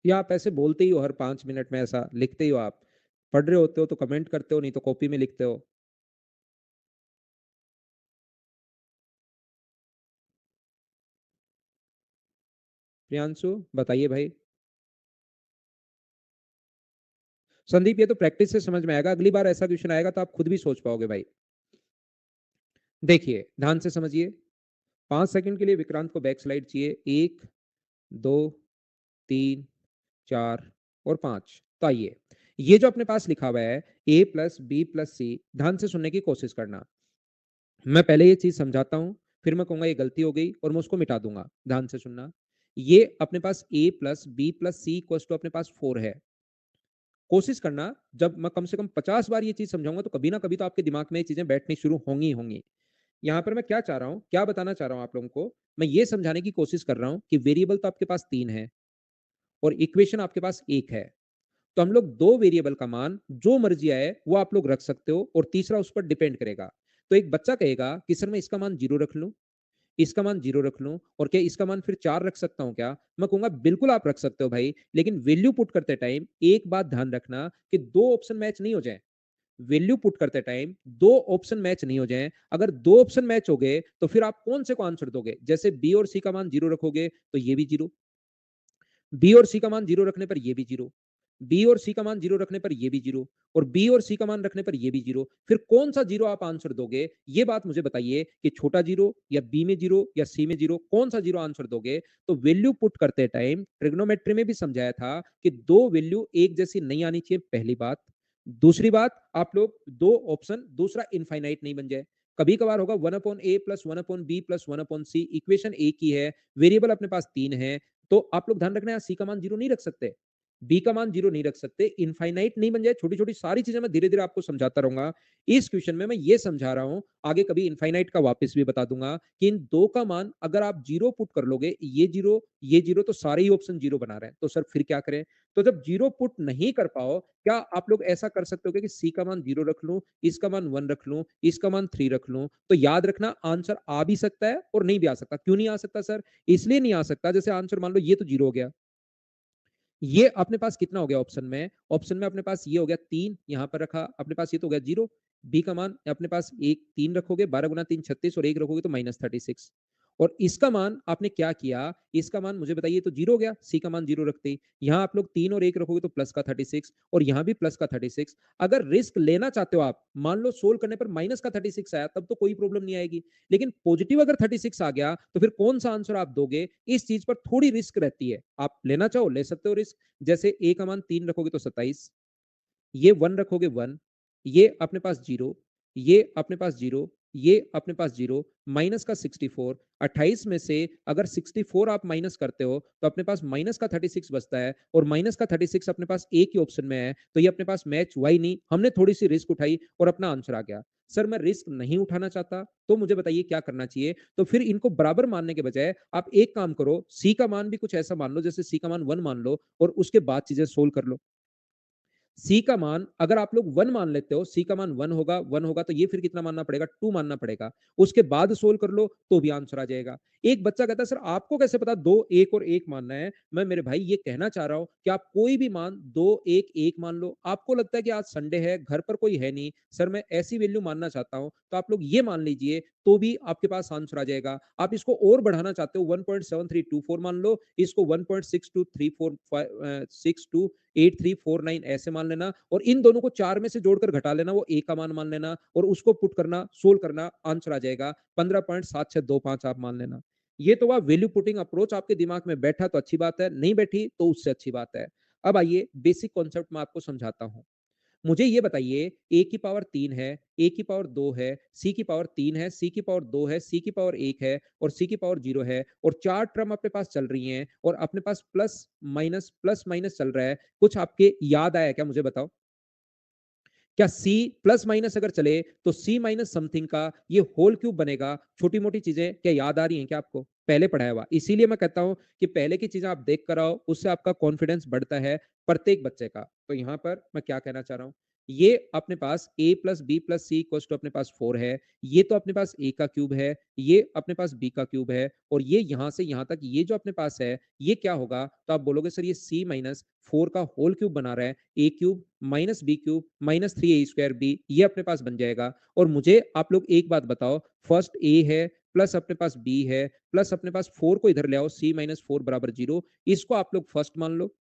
या आप ऐसे बोलते ही हो हर 5 मिनट में, ऐसा लिखते ही हो आप? पढ़ रहे होते हो तो कमेंट करते हो, नहीं तो कॉपी में लिखते हो। प्रियांशु बताइए भाई। संदीप ये तो प्रैक्टिस से समझ में आएगा, अगली बार ऐसा क्वेश्चन आएगा तो आप खुद भी सोच पाओगे भाई। देखिए ध्यान से समझिए, 5 सेकंड के लिए विक्रांत को बैक स्लाइड चाहिए, 1, 2, 3, 4 और 5। तो आइए, ये जो अपने पास लिखा हुआ है ए प्लस बी प्लस सी, ध्यान से सुनने की कोशिश करना। मैं पहले ये चीज समझाता हूं, फिर मैं कहूंगा ये गलती हो गई और मैं उसको मिटा दूंगा। ध्यान से सुनना। ये अपने पास a plus B plus c equal to अपने पास 4 है। कोशिश करना, जब मैं कम से कम 50 बार ये चीज समझाऊंगा तो कभी ना कभी तो आपके दिमाग में ये चीजें बैठनी शुरू होंगी होंगी। यहाँ पर मैं क्या चाह रहा हूँ, क्या बताना चाह रहा हूँ आप लोगों को, मैं ये समझाने की कोशिश कर रहा हूँ कि वेरिएबल तो आपके पास 3 है और इक्वेशन आपके पास 1 है। तो हम लोग दो वेरिएबल का मान जो मर्जी आए वो आप लोग रख सकते हो, और तीसरा उस पर डिपेंड करेगा। तो एक बच्चा कहेगा कि सर मैं इसका मान 0 रख लूं, इसका मान 0 रख लूं, और क्या इसका मान फिर 4 रख सकता हूं क्या? मैं कहूंगा बिल्कुल आप रख सकते हो भाई, लेकिन वैल्यू पुट करते टाइम एक बात ध्यान रखना कि दो ऑप्शन मैच नहीं हो जाए। वैल्यू पुट करते टाइम दो ऑप्शन मैच नहीं हो जाए। अगर दो ऑप्शन मैच हो गए तो फिर आप कौन से को आंसर दोगे? जैसे बी और सी का मान 0 रखोगे तो ये भी 0, बी और सी का मान 0 रखने पर ये भी 0, बी और सी का मान 0 रखने पर ये भी 0, और बी और सी का मान रखने पर ये भी 0। फिर कौन सा 0 आप आंसर दोगे? ये बात मुझे बताइए कि छोटा 0 या बी में 0 या सी में 0, कौन सा 0 आंसर दोगे? तो वैल्यू पुट करते टाइम ट्रिग्नोमेट्री में भी समझाया था कि दो वैल्यू एक जैसी नहीं आनी चाहिए, पहली बात। दूसरी बात, आप लोग दो ऑप्शन दूसरा इनफाइनाइट नहीं बन जाए। कभी कभार होगा 1/a plus 1/b plus 1/c, equation एक ही है, वेरिएबल अपने पास 3 है। तो आप लोग ध्यान रखना, यहाँ सी का मान 0 नहीं रख सकते, बी का मान 0 नहीं रख सकते, इनफाइनाइट नहीं बन जाए। छोटी छोटी सारी चीजें मैं धीरे धीरे आपको समझाता रहूंगा। इस क्वेश्चन में मैं ये समझा रहा हूं, आगे कभी इनफाइनाइट का वापस भी बता दूंगा कि इन दो का मान अगर आप 0 पुट कर लोगे, ये जीरो, तो सारे ही ऑप्शन 0 बना रहे हैं, तो सर फिर क्या करें? तो जब 0 पुट नहीं कर पाओ, क्या आप लोग ऐसा कर सकते हो कि सी का मान 0 रख लूं, इसका मान 1 रख लूं, इसका मान 3 रख लूं? तो याद रखना, आंसर आ भी सकता है और नहीं भी आ सकता। क्यों नहीं आ सकता सर? इसलिए नहीं आ सकता, जैसे आंसर मान लो ये तो 0 हो गया, ये अपने पास कितना हो गया ऑप्शन में? ऑप्शन में अपने पास ये हो गया 3, यहां पर रखा, अपने पास ये तो हो गया 0। बी का मान अपने पास 1 3 रखोगे, 12 गुना 3 36 और 1 रखोगे तो -36। और इसका मान आपने क्या किया, इसका मान मुझे बताइए तो 0 हो गया, सी का मान 0 रखते ही। यहाँ आप लोग 3 और 1 रखोगे तो प्लस का 36 और यहाँ भी प्लस का 36। अगर रिस्क लेना चाहते हो आप, मान लो सोल्व करने पर माइनस का 36 आया, तब तो कोई प्रॉब्लम नहीं आएगी। लेकिन पॉजिटिव अगर 36 आ गया, तो फिर कौन सा आंसर आप दोगे? इस चीज पर थोड़ी रिस्क रहती है। आप लेना चाहो, ले सकते हो रिस्क। जैसे ए का मान 3 रखोगे तो 27, ये 1 रखोगे 1, ये अपने पास 0, ये अपने पास 0, ये अपने पास 0, माइनस का 64, 28 में से अगर 64 आप माइनस करते हो तो अपने पास माइनस का 36 बचता है और माइनस का 36 अपने पास एक ही ऑप्शन में है, तो ये अपने पास मैच हुआ ही नहीं। हमने थोड़ी सी रिस्क उठाई और अपना आंसर आ गया। सर मैं रिस्क नहीं उठाना चाहता, तो मुझे बताइए क्या करना चाहिए? तो फिर इनको बराबर मानने के बजाय आप एक काम करो, सी का मान भी कुछ ऐसा मान लो, जैसे सी का मान 1 मान लो और उसके बाद चीजें सोल्व कर लो। सी का मान अगर आप लोग 1 मान लेते हो, सी का मान 1 होगा तो ये फिर कितना मानना पड़ेगा? 2 मानना पड़ेगा। उसके बाद सोल्व कर लो तो भी आंसर आ जाएगा। एक बच्चा कहता है सर आपको कैसे पता 2 1 और 1 मानना है? मैं मेरे भाई ये कहना चाह रहा हूं कि आप कोई भी मान 2 1 1 मान लो। आपको लगता है कि आज संडे है, घर पर कोई है नहीं, सर मैं ऐसी वैल्यू मानना चाहता हूं, तो आप लोग ये मान लीजिए तो भी आपके पास आंसर आ जाएगा। आप इसको और बढ़ाना चाहते हो 1.7324 मान लो, इसको 1.6234 ऐसे मान लेना और इन दोनों को 4 में से जोड़कर घटा लेना, वो ए का मान मान लेना और उसको पुट करना, सोल्व करना, आंसर आ जाएगा 15.7625 आप मान लेना। ये तो वह वैल्यू पुटिंग अप्रोच आपके दिमाग में बैठा तो अच्छी बात है, नहीं बैठी तो उससे अच्छी बात है। अब आइए बेसिक कॉन्सेप्ट मैं आपको समझाता हूं। मुझे ये बताइए ए की पावर 3 है, ए की पावर 2 है, सी की पावर 3 है, सी की पावर 2 है, सी की पावर 1 है और सी की पावर 0 है और चार टर्म अपने पास चल रही हैं और अपने पास प्लस माइनस चल रहा है। कुछ आपके याद आया क्या, मुझे बताओ? क्या सी प्लस माइनस अगर चले तो सी माइनस समथिंग का ये होल क्यूब बनेगा? छोटी मोटी चीजें क्या याद आ रही हैं क्या आपको? पहले पढ़ाया हुआ, इसीलिए मैं कहता हूं कि पहले की चीजें आप देख कर आओ, उससे आपका कॉन्फिडेंस बढ़ता है प्रत्येक बच्चे का। तो यहां पर मैं क्या कहना चाह रहा हूं, ये अपने पास a plus B plus c equal to अपने पास 4 है, ये तो अपने पास a का क्यूब है, ये अपने पास b का क्यूब है और ये यहां से यहां तक ये जो अपने पास है, ये क्या होगा? तो आप बोलोगे सर ये c माइनस 4 का होल क्यूब बना रहा है, a cube minus B cube minus 3a² b, ये अपने पास बन जाएगा। और मुझे आप लोग एक बात बताओ, फर्स्ट a है प्लस अपने पास b है प्लस अपने पास 4 को इधर ले आओ, c माइनस 4 बराबर 0, इसको आप लोग फर्स्ट मान लो,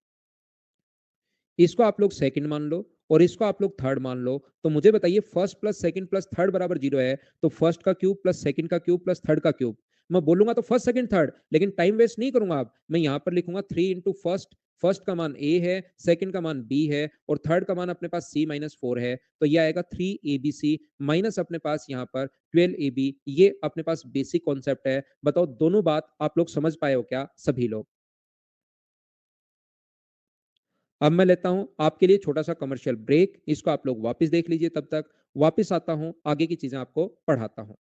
इसको आप लोग सेकंड मान लो और इसको आप लोग थर्ड मान लो। तो मुझे बताइए first plus second plus third बराबर 0 है, तो फर्स्ट का क्यूब प्लस सेकंड का क्यूब प्लस थर्ड का क्यूब। मैं बोलूंगा तो फर्स्ट सेकंड थर्ड, लेकिन टाइम वेस्ट नहीं करूंगा। अब मैं यहां पर लिखूंगा 3 इंटू फर्स्ट, फर्स्ट का मान a है, सेकंड का मान b है और थर्ड का मान अपने पास c माइनस 4 है, तो यह आएगा 3abc माइनस अपने पास यहाँ पर 12ab। ये अपने पास बेसिक कॉन्सेप्ट है। बताओ दोनों बात आप लोग समझ पाए हो क्या सभी लोग? अब मैं लेता हूं आपके लिए छोटा सा कमर्शियल ब्रेक, इसको आप लोग वापस देख लीजिए, तब तक वापस आता हूं, आगे की चीजें आपको पढ़ाता हूं।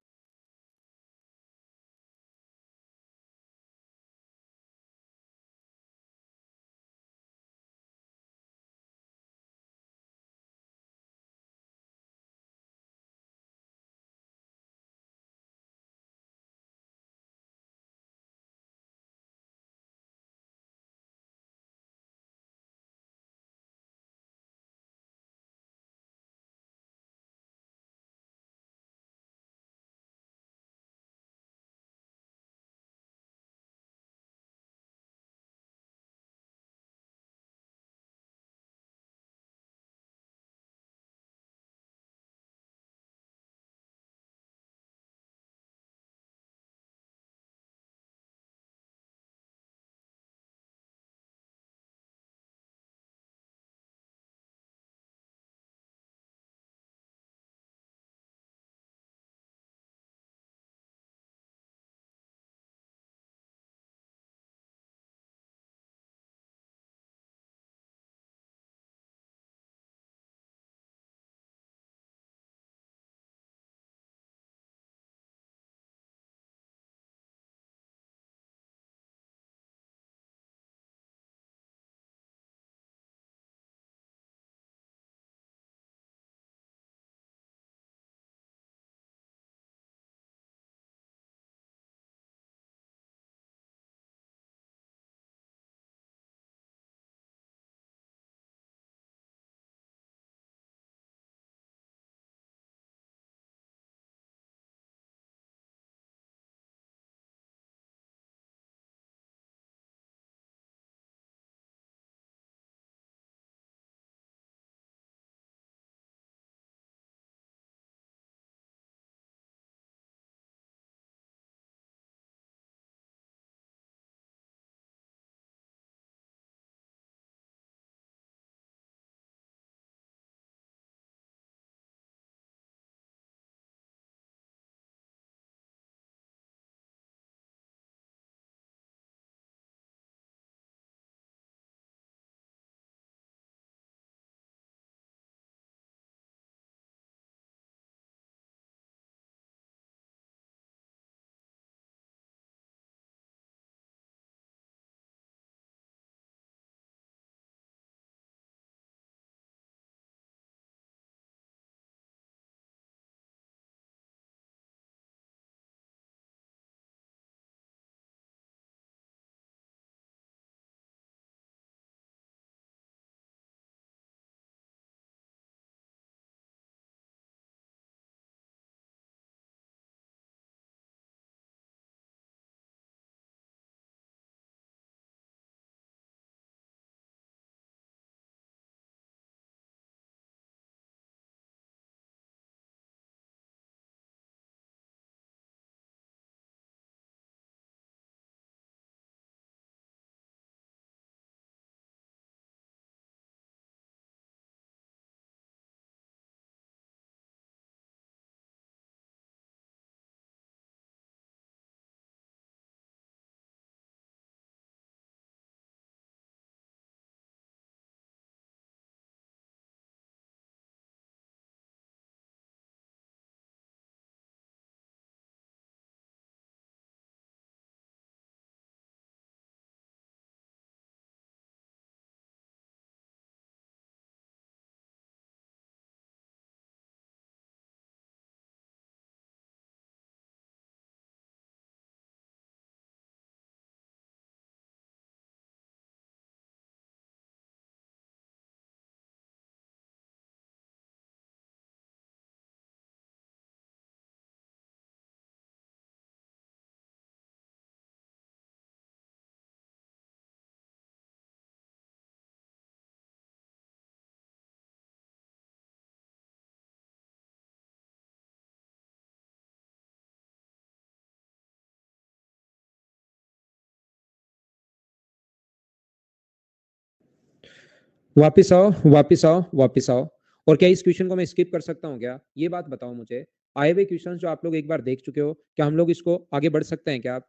वापिस आओ, वापिस आओ, वापिस आओ। और क्या इस क्वेश्चन को मैं स्किप कर सकता हूँ क्या? ये बात बताओ मुझे। आए हुए क्वेश्चन जो आप लोग एक बार देख चुके हो, क्या हम लोग इसको आगे बढ़ सकते हैं क्या आप?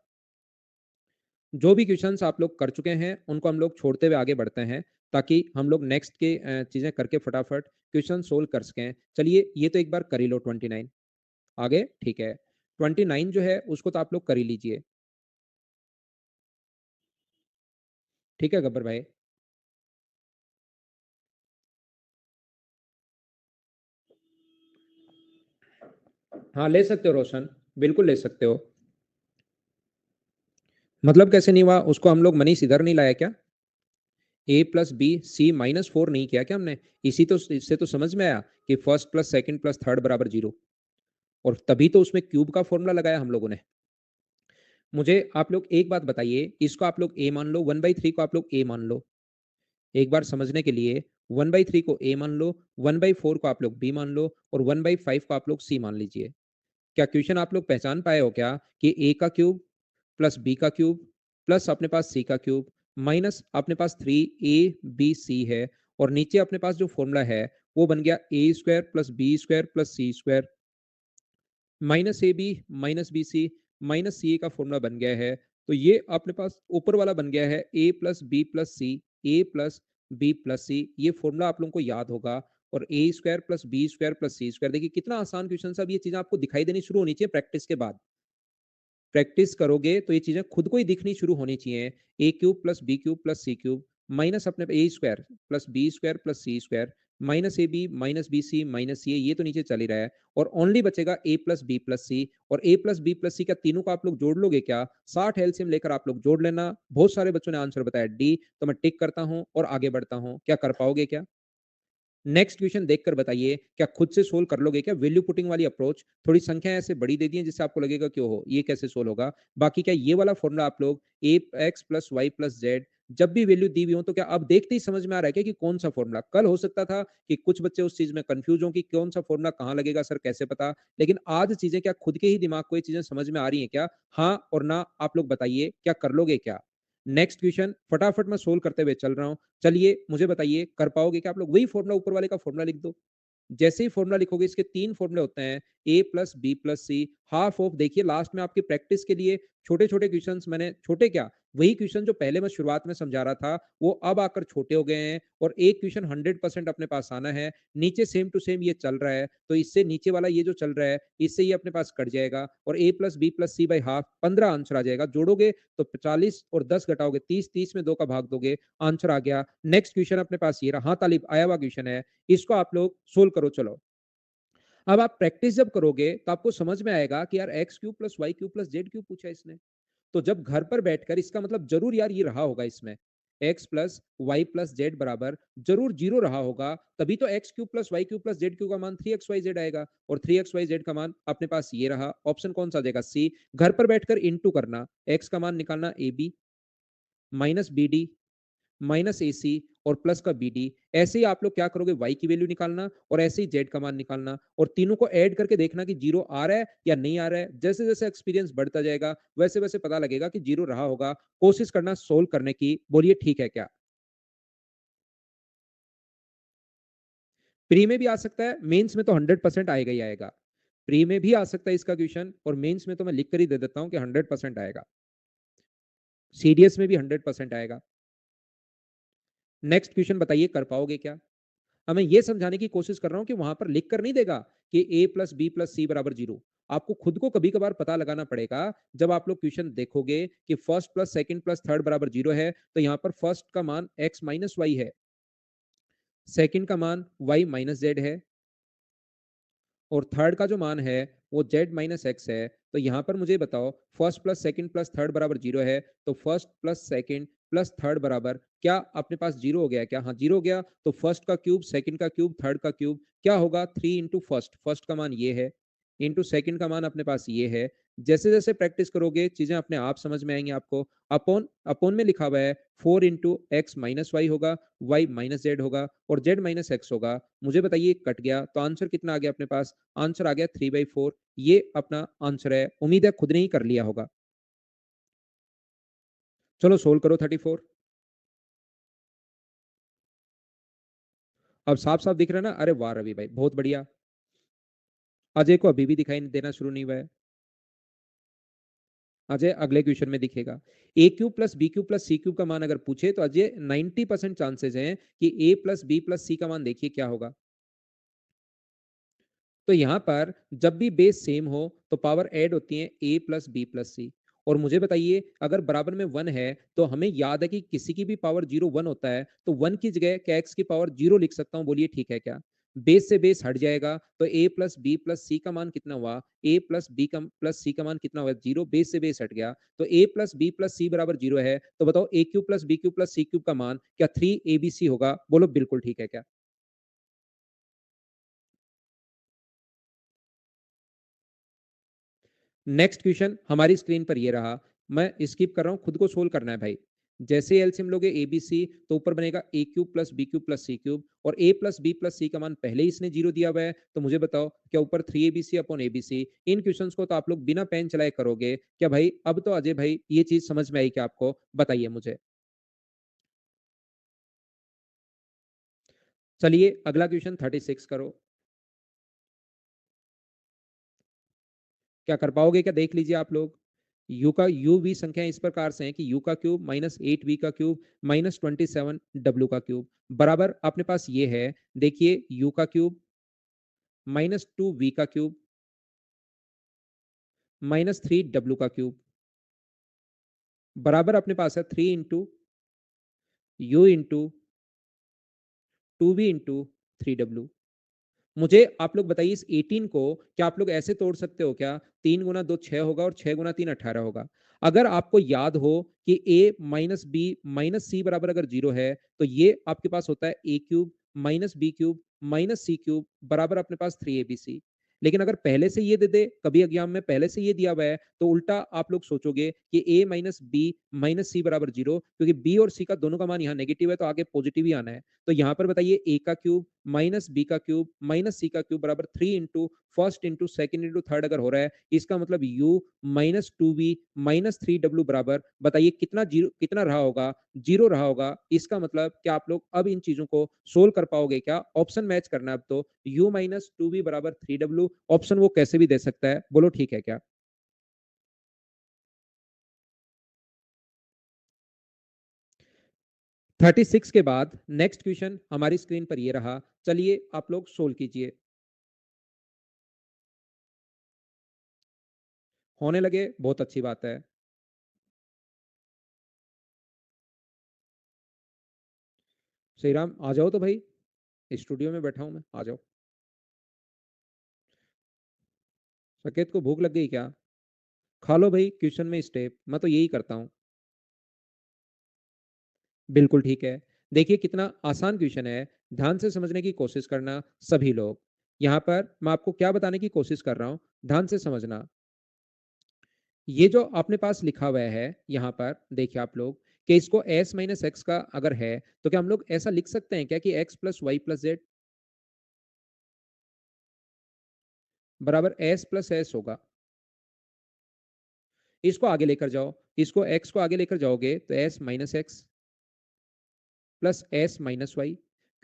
जो भी क्वेश्चंस आप लोग कर चुके हैं, उनको हम लोग छोड़ते हुए आगे बढ़ते हैं, ताकि हम लोग नेक्स्ट के चीजें करके फटाफट क्वेश्चन सोल्व कर सकें। चलिए, ये तो एक बार कर ही लो 29। आगे ठीक है। 29 जो है उसको तो आप लोग कर ही लीजिए। ठीक है गब्बर भाई? हाँ, ले सकते हो रोशन, बिल्कुल ले सकते हो। मतलब कैसे नहीं हुआ? उसको हम लोग मनीष इधर नहीं लाया क्या? A plus B C minus four नहीं किया क्या हमने? इसी तो इससे तो समझ में आया कि first plus second plus third बराबर जीरो। और तभी तो उसमें क्यूब का फॉर्मूला लगाया हम लोगों ने। मुझे आप लोग एक बात बताइए, इसको आप लोग ए मान लो, 1/3 को आप लोग ए मान लो। एक बार समझने के लिए, 1/3 को ए मान लो, 1/4 को आप लोग बी मान लो, और 1/5 को आप लोग सी मान लीजिए। क्या क्वेश्चन आप लोग पहचान पाए हो क्या कि ए का क्यूब प्लस बी का क्यूब प्लस अपने पास सी का क्यूब माइनस अपने पास 3ab c है, और नीचे अपने पास जो फॉर्मूला है वो बन गया a² plus b² plus c², minus A B minus B C minus C A का फॉर्मूला बन गया है। तो ये अपने पास ऊपर वाला बन गया है ए plus B plus C, a plus B plus सी। ये फॉर्मूला आप लोगों को याद होगा। और a² plus b² plus c², देखिए कितना आसान क्वेश्चन। सब ये चीजें आपको दिखाई देनी शुरू होनी चाहिए प्रैक्टिस के बाद। प्रैक्टिस करोगे तो ये चीजें खुद को ही दिखनी शुरू होनी चाहिए। A cube plus B cube plus C cube minus अपने a² plus b² plus c² minus A B minus B C minus C, ये तो नीचे चल ही रहा है। और ओनली बचेगा ए प्लस बी प्लस सी। और ए प्लस बी प्लस सी का तीनों को आप लोग जोड़ लोगे क्या? 60 एलसीएम लेकर आप लोग जोड़ लेना। बहुत सारे बच्चों ने आंसर बताया डी, तो मैं टिक करता हूं और आगे बढ़ता हूं। क्या कर पाओगे क्या? नेक्स्ट क्वेश्चन देखकर बताइए, क्या खुद से सोल्व कर लोगे क्या? वैल्यू पुटिंग वाली अप्रोच, थोड़ी संख्या ऐसे बड़ी दे दी है जिससे आपको लगेगा कि हो ये कैसे सोल्व होगा। बाकी क्या ये वाला फॉर्मूला आप लोग A X plus Y plus Z, जब भी वैल्यू दी हुई हो, तो क्या अब देखते ही समझ में आ रहा है क्या कि कौन सा फॉर्मूला? कल हो सकता था कि कुछ बच्चे उस चीज में कंफ्यूज हो कि कौन सा फॉर्मूला कहाँ लगेगा, सर कैसे पता। लेकिन आज चीजें क्या खुद के ही दिमाग को ये चीजें समझ में आ रही है क्या? हाँ और ना आप लोग बताइए, क्या कर लोगे क्या? नेक्स्ट क्वेश्चन फटाफट मैं सोल्व करते हुए चल रहा हूं। चलिए मुझे बताइए, कर पाओगे क्या आप लोग? वही फॉर्मूला, ऊपर वाले का फॉर्मूला लिख दो। जैसे ही फॉर्मूला लिखोगे, इसके तीन फॉर्मूले होते हैं, A plus B plus C half of. देखिए लास्ट में आपकी प्रैक्टिस के लिए छोटे छोटे क्वेश्चन मैंने, छोटे क्या, वही क्वेश्चन जो पहले मैं शुरुआत में समझा रहा था वो अब आकर छोटे हो गए हैं। और एक क्वेश्चन 100% अपने पास आना है। नीचे सेम टू सेम ये चल रहा है, तो इससे नीचे वाला ये जो चल रहा है इससे ये अपने पास कट जाएगा। और A plus B plus C by half 15 answer आ जाएगा। जोड़ोगे तो 40 और 10 घटाओगे 30, 30 में 2 का भाग दोगे, आंसर आ गया। नेक्स्ट क्वेश्चन अपने पास ये रहा। हाँ तालिब, आया हुआ क्वेश्चन है, इसको आप लोग सोल्व करो। चलो, अब आप प्रैक्टिस जब करोगे तो आपको समझ में आएगा कि यार x cube plus y cube plus z cube पूछा है इसने। तो जब घर पर बैठकर, इसका मतलब जरूर यार ये रहा होगा इसमें, x plus Y plus z बराबर जरूर जीरो रहा होगा। तभी तो x cube plus y cube plus z cube का मान 3x y z आएगा। और 3x y z का मान अपने पास ये रहा। ऑप्शन कौन सा आ जाएगा? सी। घर पर बैठकर इंटू करना, एक्स का मान निकालना A B minus B D minus A C और प्लस का बी डी। ऐसे ही आप लोग क्या करोगे, वाई की वैल्यू निकालना और ऐसे ही जेड का मान निकालना, और तीनों को ऐड करके देखना कि जीरो आ रहा है या नहीं आ रहा है। जैसे जैसे एक्सपीरियंस बढ़ता जाएगा वैसे वैसे पता लगेगा कि जीरो रहा होगा। कोशिश करना सोल्व करने की। बोलिए ठीक है क्या? प्री में भी आ सकता है, मेंस में तो 100% आएगा ही आएगा। प्री में भी आ सकता है इसका क्वेश्चन, और मेंस में तो मैं लिख कर ही दे देता हूं कि 100% आएगा। सीडीएस में भी 100% आएगा। नेक्स्ट क्वेश्चन बताइए, कर पाओगे क्या? अब मैं ये समझाने की कोशिश कर रहा हूं कि वहां पर लिख कर नहीं देगा कि ए प्लस बी प्लस सी बराबर जीरो। आपको खुद को कभी कभार पता लगाना पड़ेगा। जब आप लोग क्वेश्चन देखोगे कि first plus second plus third बराबर जीरो है, तो यहां पर फर्स्ट का मान एक्स माइनस वाई है, सेकंड का मान वाई माइनस जेड है, और थर्ड का जो मान है वो जेड माइनस एक्स है। तो यहां पर मुझे बताओ, first plus second plus third बराबर जीरो है, तो first plus second plus third बराबर क्या अपने पास जीरो हो गया क्या? हाँ जीरो हो गया। तो फर्स्ट का क्यूब, सेकंड का क्यूब, थर्ड का क्यूब क्या होगा? 3 इंटू फर्स्ट, फर्स्ट का मान ये है, इंटू सेकंड का मान अपने पास ये है। जैसे जैसे प्रैक्टिस करोगे चीजें अपने आप समझ में आएंगी आपको। अपोन अपोन में लिखा हुआ है 4 इंटू एक्स माइनस वाई होगा, वाई माइनस जेड होगा, और जेड माइनस एक्स होगा। मुझे बताइए कट गया तो आंसर कितना आ गया अपने पास? आंसर आ गया 3/4। ये अपना आंसर है। उम्मीद है खुद ने ही कर लिया होगा। चलो सोल्व करो 34। अब साफ-साफ दिख रहा है ना? अरे वाह! रवि भाई, बहुत बढ़िया। अजय को अभी भी दिखाई देना शुरू नहीं हुआ है। अजय अगले क्वेश्चन में दिखेगा। A cube plus B cube plus C cube का मान अगर पूछे तो अजय 90% चांसेस हैं कि ए प्लस बी प्लस सी का मान देखिए क्या होगा। तो यहां पर जब भी बेस सेम हो तो पावर ऐड होती है ए प्लस बी प्लस सी। और मुझे बताइए अगर बराबर में वन है तो हमें याद है कि किसी की भी पावर जीरो वन होता है, तो वन की जगह क्या एक्स की पावर जीरो लिख सकता हूं? बोलिए ठीक है क्या? बेस से बेस हट जाएगा तो ए प्लस बी प्लस सी का मान कितना हुआ? ए प्लस बी का प्लस सी का मान कितना हुआ? जीरो। बेस से बेस हट गया तो A plus B plus C बराबर जीरो है। तो बताओ A cube plus B cube plus C cube का मान क्या थ्री ए बी सी होगा? बोलो बिल्कुल ठीक है क्या? नेक्स्ट क्वेश्चन हमारी स्क्रीन पर ये रहा। मैं स्किप कर रहा हूं, खुद को सोल्व करना है भाई। जैसे एलसीएम लोगे ए बी सी तो ऊपर बनेगा A cube plus B cube plus C cube, और ए प्लस बी प्लस सी का मान पहले ही इसने जीरो दिया हुआ है। तो मुझे बताओ क्या ऊपर three a B c upon a B c, इन क्वेश्चंस को तो आप लोग बिना पेन चलाए करोगे क्या भाई? अब तो अजय भाई ये चीज समझ में आई क्या आपको? बताइए मुझे। चलिए अगला क्वेश्चन 36 करो। क्या कर पाओगे क्या? देख लीजिए आप लोग। यू का यू वी संख्या इस प्रकार से है कि यू का क्यूब माइनस एट वी का क्यूब माइनस 27 डब्ल्यू का क्यूब बराबर अपने पास ये है। देखिए यू का क्यूब माइनस टू वी का क्यूब माइनस थ्री डब्ल्यू का क्यूब बराबर अपने पास है three into u into two v into three डब्ल्यू। मुझे आप लोग बताइए इस 18 को क्या आप लोग ऐसे तोड़ सकते हो क्या? तीन गुना दो छह होगा और छह गुना तीन 18 होगा। अगर आपको याद हो कि a माइनस बी माइनस सी बराबर अगर जीरो है तो ये आपके पास होता है A cube minus B cube minus C cube बराबर अपने पास थ्री ए बी सी। लेकिन अगर पहले से ये दे दे, कभी एग्जाम में पहले से ये दिया हुआ है, तो उल्टा आप लोग सोचोगे कि a माइनस बी माइनस सी बराबर जीरो, क्योंकि b और c का दोनों का मान यहाँ नेगेटिव है तो आगे पॉजिटिव ही आना है। तो यहाँ पर बताइए a का क्यूब माइनस बी का क्यूब माइनस सी का क्यूब बराबर three into first into second into third अगर हो रहा है, इसका मतलब u minus two b minus three डब्ल्यू बराबर बताइए कितना जीरो कितना रहा होगा? जीरो रहा होगा। इसका मतलब क्या आप लोग अब इन चीजों को सोल्व कर पाओगे क्या? ऑप्शन मैच करना है अब तो। u माइनस टू बी बराबर थ्री डब्ल्यू ऑप्शन वो कैसे भी दे सकता है, बोलो ठीक है क्या? 36 के बाद नेक्स्ट क्वेश्चन हमारी स्क्रीन पर ये रहा। चलिए आप लोग सोल्व कीजिए। होने लगे, बहुत अच्छी बात है। श्री राम आ जाओ तो भाई, स्टूडियो में बैठा हूं मैं, आ जाओ। सकेत को भूख लग गई क्या? खा लो भाई क्वेश्चन में स्टेप, मैं तो यही करता हूं। बिल्कुल ठीक है। देखिए कितना आसान क्वेश्चन है, ध्यान से समझने की कोशिश करना सभी लोग। यहां पर मैं आपको क्या बताने की कोशिश कर रहा हूं, ध्यान से समझना। ये जो अपने पास लिखा हुआ है यहां पर देखिए आप लोग कि इसको s माइनस एक्स का अगर है तो क्या हम लोग ऐसा लिख सकते हैं क्या कि x plus Y plus z बराबर s प्लस एस होगा? इसको आगे लेकर जाओ, इसको x को आगे लेकर जाओगे तो s minus x plus s minus y,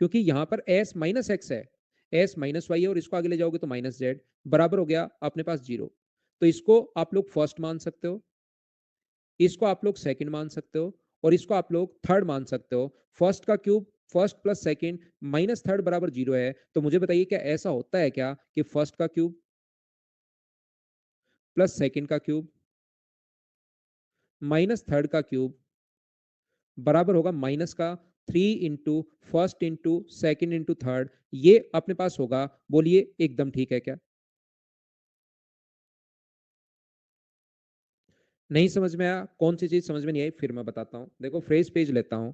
क्योंकि यहां पर एस माइनस एक्स है, एस माइनस वाई है, और इसको आगे ले जाओगे तो माइनस जेड बराबर हो गया अपने पास जीरो। तो इसको आप लोग फर्स्ट मान सकते हो, इसको आप लोग सेकंड मान सकते हो, और इसको आप लोग थर्ड मान सकते हो। फर्स्ट का cube first plus second minus third बराबर जीरो है। तो मुझे बताइए क्या ऐसा होता है क्या कि फर्स्ट का क्यूब प्लस सेकंड का क्यूब माइनस थर्ड का क्यूब बराबर होगा माइनस का three into first into second into third, ये अपने पास होगा? बोलिए एकदम ठीक है क्या? नहीं समझ में आया? कौन सी चीज समझ में नहीं आई फिर मैं बताता हूं। देखो फ्रेज पेज लेता हूं,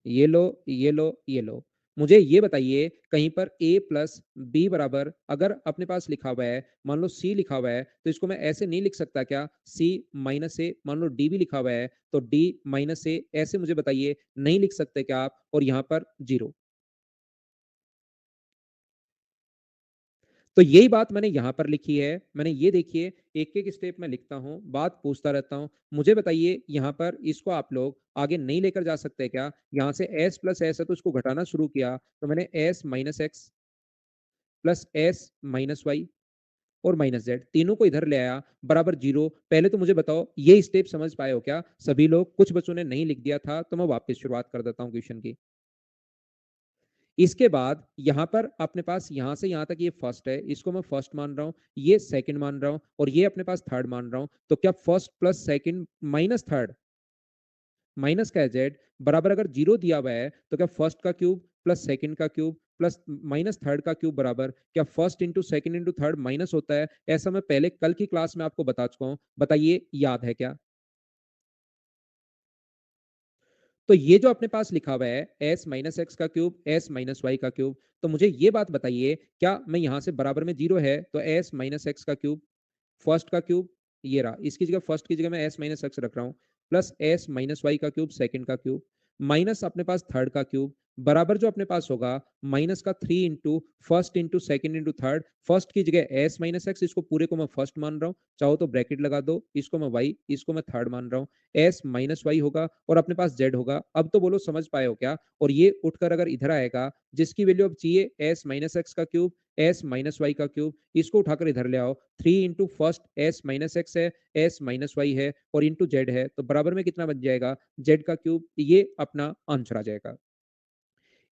ये लो ये लो ये लो। मुझे ये बताइए कहीं पर a प्लस बी बराबर अगर अपने पास लिखा हुआ है, मान लो c लिखा हुआ है, तो इसको मैं ऐसे नहीं लिख सकता क्या? c माइनस ए, मान लो d भी लिखा हुआ है तो d माइनस ए, ऐसे मुझे बताइए नहीं लिख सकते क्या आप? और यहां पर जीरो। तो यही बात मैंने यहाँ पर लिखी है। मैंने ये देखिए एक-एक स्टेप मैं लिखता हूँ, बात पूछता रहता हूँ। मुझे बताइए यहाँ पर इसको आप लोग आगे नहीं लेकर जा सकते क्या? यहाँ से s प्लस s है तो इसको घटाना शुरू किया, तो मैंने s minus x plus s minus y और माइनस z तीनों को इधर ले आया बराबर 0। पहले तो मुझे बताओ ये स्टेप समझ पाए हो क्या? सभी लोग, कुछ बच्चों ने नहीं लिख दिया था, तो मैं वापस शुरुआत कर देता हूँ क्वेश्चन की। इसके बाद यहाँ पर अपने पास यहाँ से यहाँ तक ये फर्स्ट है, इसको मैं फर्स्ट मान रहा हूँ, ये सेकंड मान रहा हूँ और ये अपने पास थर्ड मान रहा हूँ। तो क्या first plus second minus third minus का जेड बराबर अगर जीरो दिया हुआ है तो क्या फर्स्ट का क्यूब प्लस सेकंड का क्यूब प्लस माइनस थर्ड का क्यूब बराबर क्या first into second into third minus होता है? ऐसा मैं पहले कल की क्लास में आपको बता चुका हूं, बताइए याद है क्या? तो ये जो अपने पास लिखा हुआ है एस माइनस एक्स का क्यूब एस माइनस वाई का क्यूब, तो मुझे ये बात बताइए क्या मैं यहां से बराबर में जीरो है तो एस माइनस एक्स का क्यूब फर्स्ट का क्यूब ये रहा, इसकी जगह फर्स्ट की जगह मैं एस माइनस एक्स रख रहा हूँ प्लस एस माइनस वाई का क्यूब सेकंड का क्यूब माइनस अपने पास थर्ड का क्यूब बराबर जो अपने पास होगा माइनस का three into first into second into third, first की जगह एस माइनस एक्स, इसको पूरे को मैं फर्स्ट मान रहा हूँ, चाहो तो ब्रैकेट लगा दो, इसको मैं वाई, इसको मैं थर्ड मान रहा हूँ, एस माइनस वाई होगा और अपने पास जेड होगा। अब तो बोलो समझ पाए हो क्या? और ये उठकर अगर इधर आएगा जिसकी वैल्यू अब चाहिए एस माइनस एक्स का क्यूब एस माइनस वाई का क्यूब, इसको उठाकर इधर ले आओ, three into first S minus x है एस माइनस वाई है और इंटू जेड है, तो बराबर में कितना बन जाएगा? जेड का क्यूब। ये अपना आंसर आ जाएगा।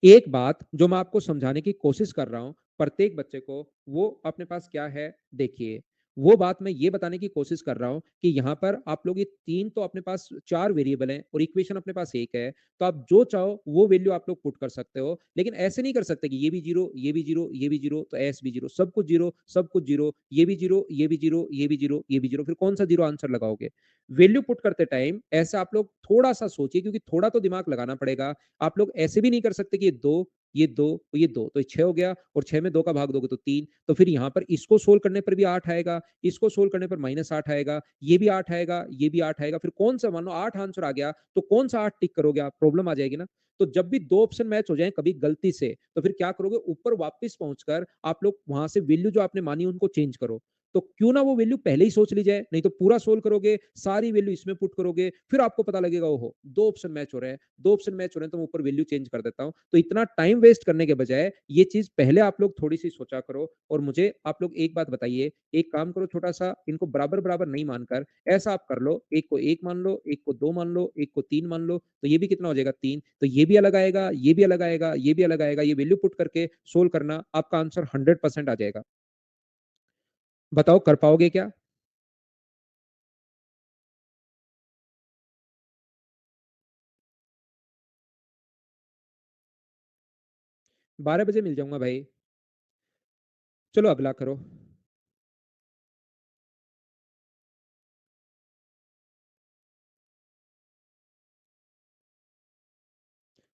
एक बात जो मैं आपको समझाने की कोशिश कर रहा हूं प्रत्येक बच्चे को, वो अपने पास क्या है देखिए, वो बात मैं ये बताने की कोशिश कर रहा हूं कि यहां पर आप लोग ये तीन तो अपने पास चार वेरिएबल हैं और इक्वेशन अपने पास एक है, तो आप जो चाहो वो वैल्यू आप लोग पुट कर सकते हो, लेकिन ऐसे नहीं कर सकते कि ये भी जीरो ये भी जीरो ये भी जीरो तो एस भी जीरो, सब कुछ जीरो सब कुछ जीरो, ये भी जीरो ये भी जीरो ये भी जीरो ये भी जीरो, फिर कौन सा जीरो आंसर लगाओगे? वैल्यू पुट करते टाइम ऐसा आप लोग थोड़ा सा सोचिए, क्योंकि थोड़ा तो दिमाग लगाना पड़ेगा। आप लोग ऐसे भी नहीं कर सकते कि ये दो ये दो ये दो, तो छह हो गया और छह में दो का भाग दोगे तो तीन, तो फिर यहां पर इसको सोल्व करने पर भी आठ आएगा, इसको सोल्व करने पर माइनस आठ आएगा, ये भी आठ आएगा ये भी आठ आएगा, फिर कौन सा, मान लो आठ आंसर आ गया तो कौन सा आठ टिक करोगे आप? प्रॉब्लम आ जाएगी ना। तो जब भी दो ऑप्शन मैच हो जाए कभी गलती से, तो फिर क्या करोगे? ऊपर वापस पहुंचकर आप लोग वहां से वैल्यू जो आपने मानी उनको चेंज करो। तो क्यों ना वो वैल्यू पहले ही सोच ली जाए, नहीं तो पूरा सोल्व करोगे सारी वैल्यू इसमें पुट करोगे, फिर आपको पता लगेगा ओहो दो ऑप्शन मैच हो रहे हैं, दो ऑप्शन मैच हो रहे हैं तो मैं ऊपर वैल्यू चेंज कर देता हूं। तो इतना टाइम वेस्ट करने के बजाय ये चीज पहले आप लोग थोड़ी सी सोचा करो। और मुझे आप लोग एक बात बताइए, एक काम करो छोटा सा, इनको बराबर बराबर नहीं मानकर ऐसा आप कर लो, एक को एक मान लो, एक को दो मान लो, एक को तीन मान लो, तो ये भी कितना हो जाएगा? तीन। तो ये भी अलग आएगा ये भी अलग आएगा ये भी अलग आएगा, ये वैल्यू पुट करके सोल्व करना, आपका आंसर 100% आ जाएगा। बताओ कर पाओगे क्या? 12 बजे मिल जाऊंगा भाई। चलो अगला करो।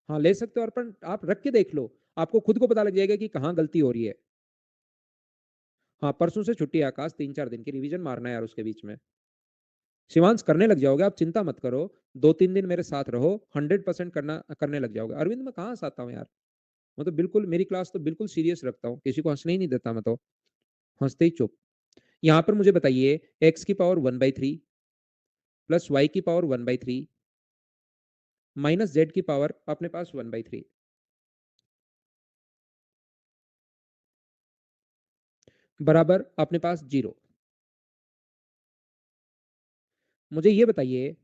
हाँ ले सकते हो, और पर आप रख के देख लो, आपको खुद को पता लग जाएगा कि कहाँ गलती हो रही है। हाँ परसों से छुट्टी है आकाश, 3-4 दिन की रिवीजन मारना है यार उसके बीच में। शिवांश करने लग जाओगे, आप चिंता मत करो। 2-3 दिन मेरे साथ रहो, 100% करना करने लग जाओगे। अरविंद मैं कहाँ से आता हूँ यार, मैं तो बिल्कुल, मेरी क्लास तो बिल्कुल सीरियस रखता हूँ, किसी को हंसने ही नहीं देता मैं तो, हंसते ही चुप। यहाँ पर मुझे बताइए एक्स की पावर 1/3 प्लस वाई की पावर 1/3 माइनस जेड की पावर अपने पास 1/3 बराबर अपने पास जीरो। मुझे ये बताइए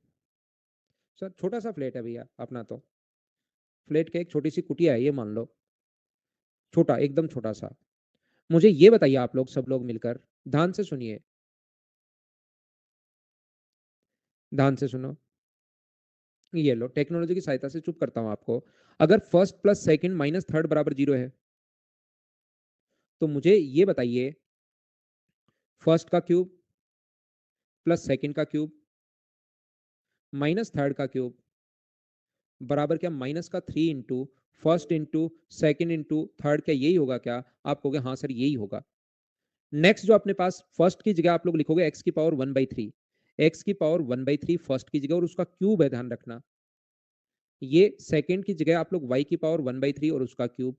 सर, छोटा सा फ्लैट है भैया अपना तो, फ्लैट के एक छोटी सी कुटिया है ये मान लो, छोटा एकदम छोटा सा। मुझे ये बताइए आप लोग सब लोग मिलकर, ध्यान से सुनिए, ध्यान से सुनो, ये लो टेक्नोलॉजी की सहायता से चुप करता हूं आपको। अगर first plus second minus third बराबर जीरो है, तो मुझे ये बताइए फर्स्ट का क्यूब प्लस सेकंड का क्यूब माइनस थर्ड का क्यूब बराबर क्या माइनस का three into first into second into third, क्या यही होगा क्या? आप कहोगे हाँ सर यही होगा। नेक्स्ट जो अपने पास फर्स्ट की जगह आप लोग लिखोगे एक्स की पावर 1/3, एक्स की पावर 1/3 फर्स्ट की जगह और उसका क्यूब है, ध्यान रखना। ये सेकंड की जगह आप लोग वाई की पावर 1/3 और उसका क्यूब,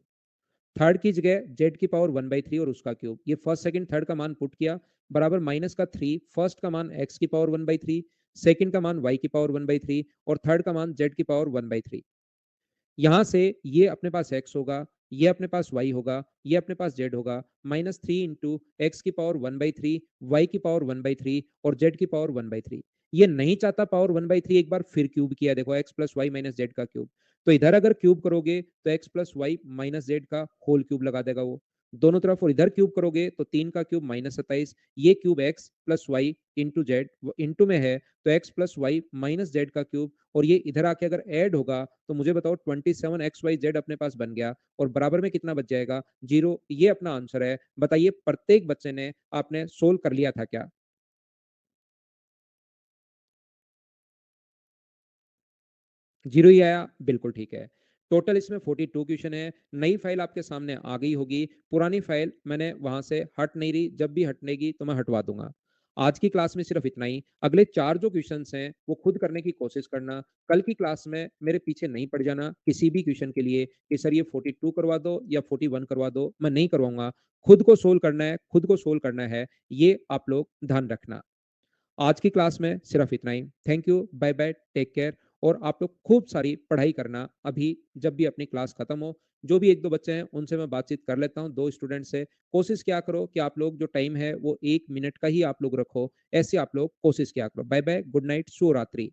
थर्ड की जगह जेड की पावर 1/3 और उसका क्यूब, ये फर्स्ट सेकंड थर्ड का मान पुट किया, बराबर माइनस का 3, फर्स्ट का मान एक्स की पावर 1/3, सेकंड का मान वाई की पावर 1/3 और थर्ड का मान जेड की पावर 1/3। यहां से ये अपने पास x होगा, ये अपने पास y होगा, ये अपने पास z होगा, -3 इंटू एक्स की पावर 1/3, y की पावर 1/3 और z की पावर 1/3। ये नहीं चाहता पावर 1/3, एक बार फिर क्यूब किया, देखो x plus y minus z का क्यूब। तो इधर अगर क्यूब करोगे तो x plus y minus z का होल क्यूब लगा देगा वो दोनों तरफ, और इधर क्यूब करोगे तो 3 का क्यूब -27, ये cube x plus y into z into में है तो x plus y minus z का क्यूब, और ये इधर आके अगर ऐड होगा तो मुझे बताओ 27xyz अपने पास बन गया, और बराबर में कितना बच जाएगा, 0। ये अपना आंसर है। बताइए प्रत्येक बच्चे ने आपने सोल्व कर लिया था क्या? जीरो ही आया, बिल्कुल ठीक है। टोटल इसमें 42 क्वेश्चन है। नई फाइल आपके सामने आ गई होगी, पुरानी फाइल मैंने वहां से हट नहीं रही, जब भी हटनेगी तो मैं हटवा दूंगा। आज की क्लास में सिर्फ इतना ही। अगले 4 जो क्वेश्चंस हैं वो खुद करने की कोशिश करना। कल की क्लास में मेरे पीछे नहीं पड़ जाना किसी भी क्वेश्चन के लिए कि सर ये 42 करवा दो या 41 करवा दो, मैं नहीं करवाऊंगा। खुद को सोल्व करना है, खुद को सोल्व करना है, ये आप लोग ध्यान रखना। आज की क्लास में सिर्फ इतना ही। Thank you, bye bye, take care. और आप लोग खूब सारी पढ़ाई करना। अभी जब भी अपनी क्लास खत्म हो, जो भी एक दो बच्चे हैं उनसे मैं बातचीत कर लेता हूँ, दो स्टूडेंट से। कोशिश क्या करो कि आप लोग जो टाइम है वो 1 मिनट का ही आप लोग रखो, ऐसे आप लोग कोशिश क्या करो। बाय बाय, गुड नाइट, शुभ रात्रि।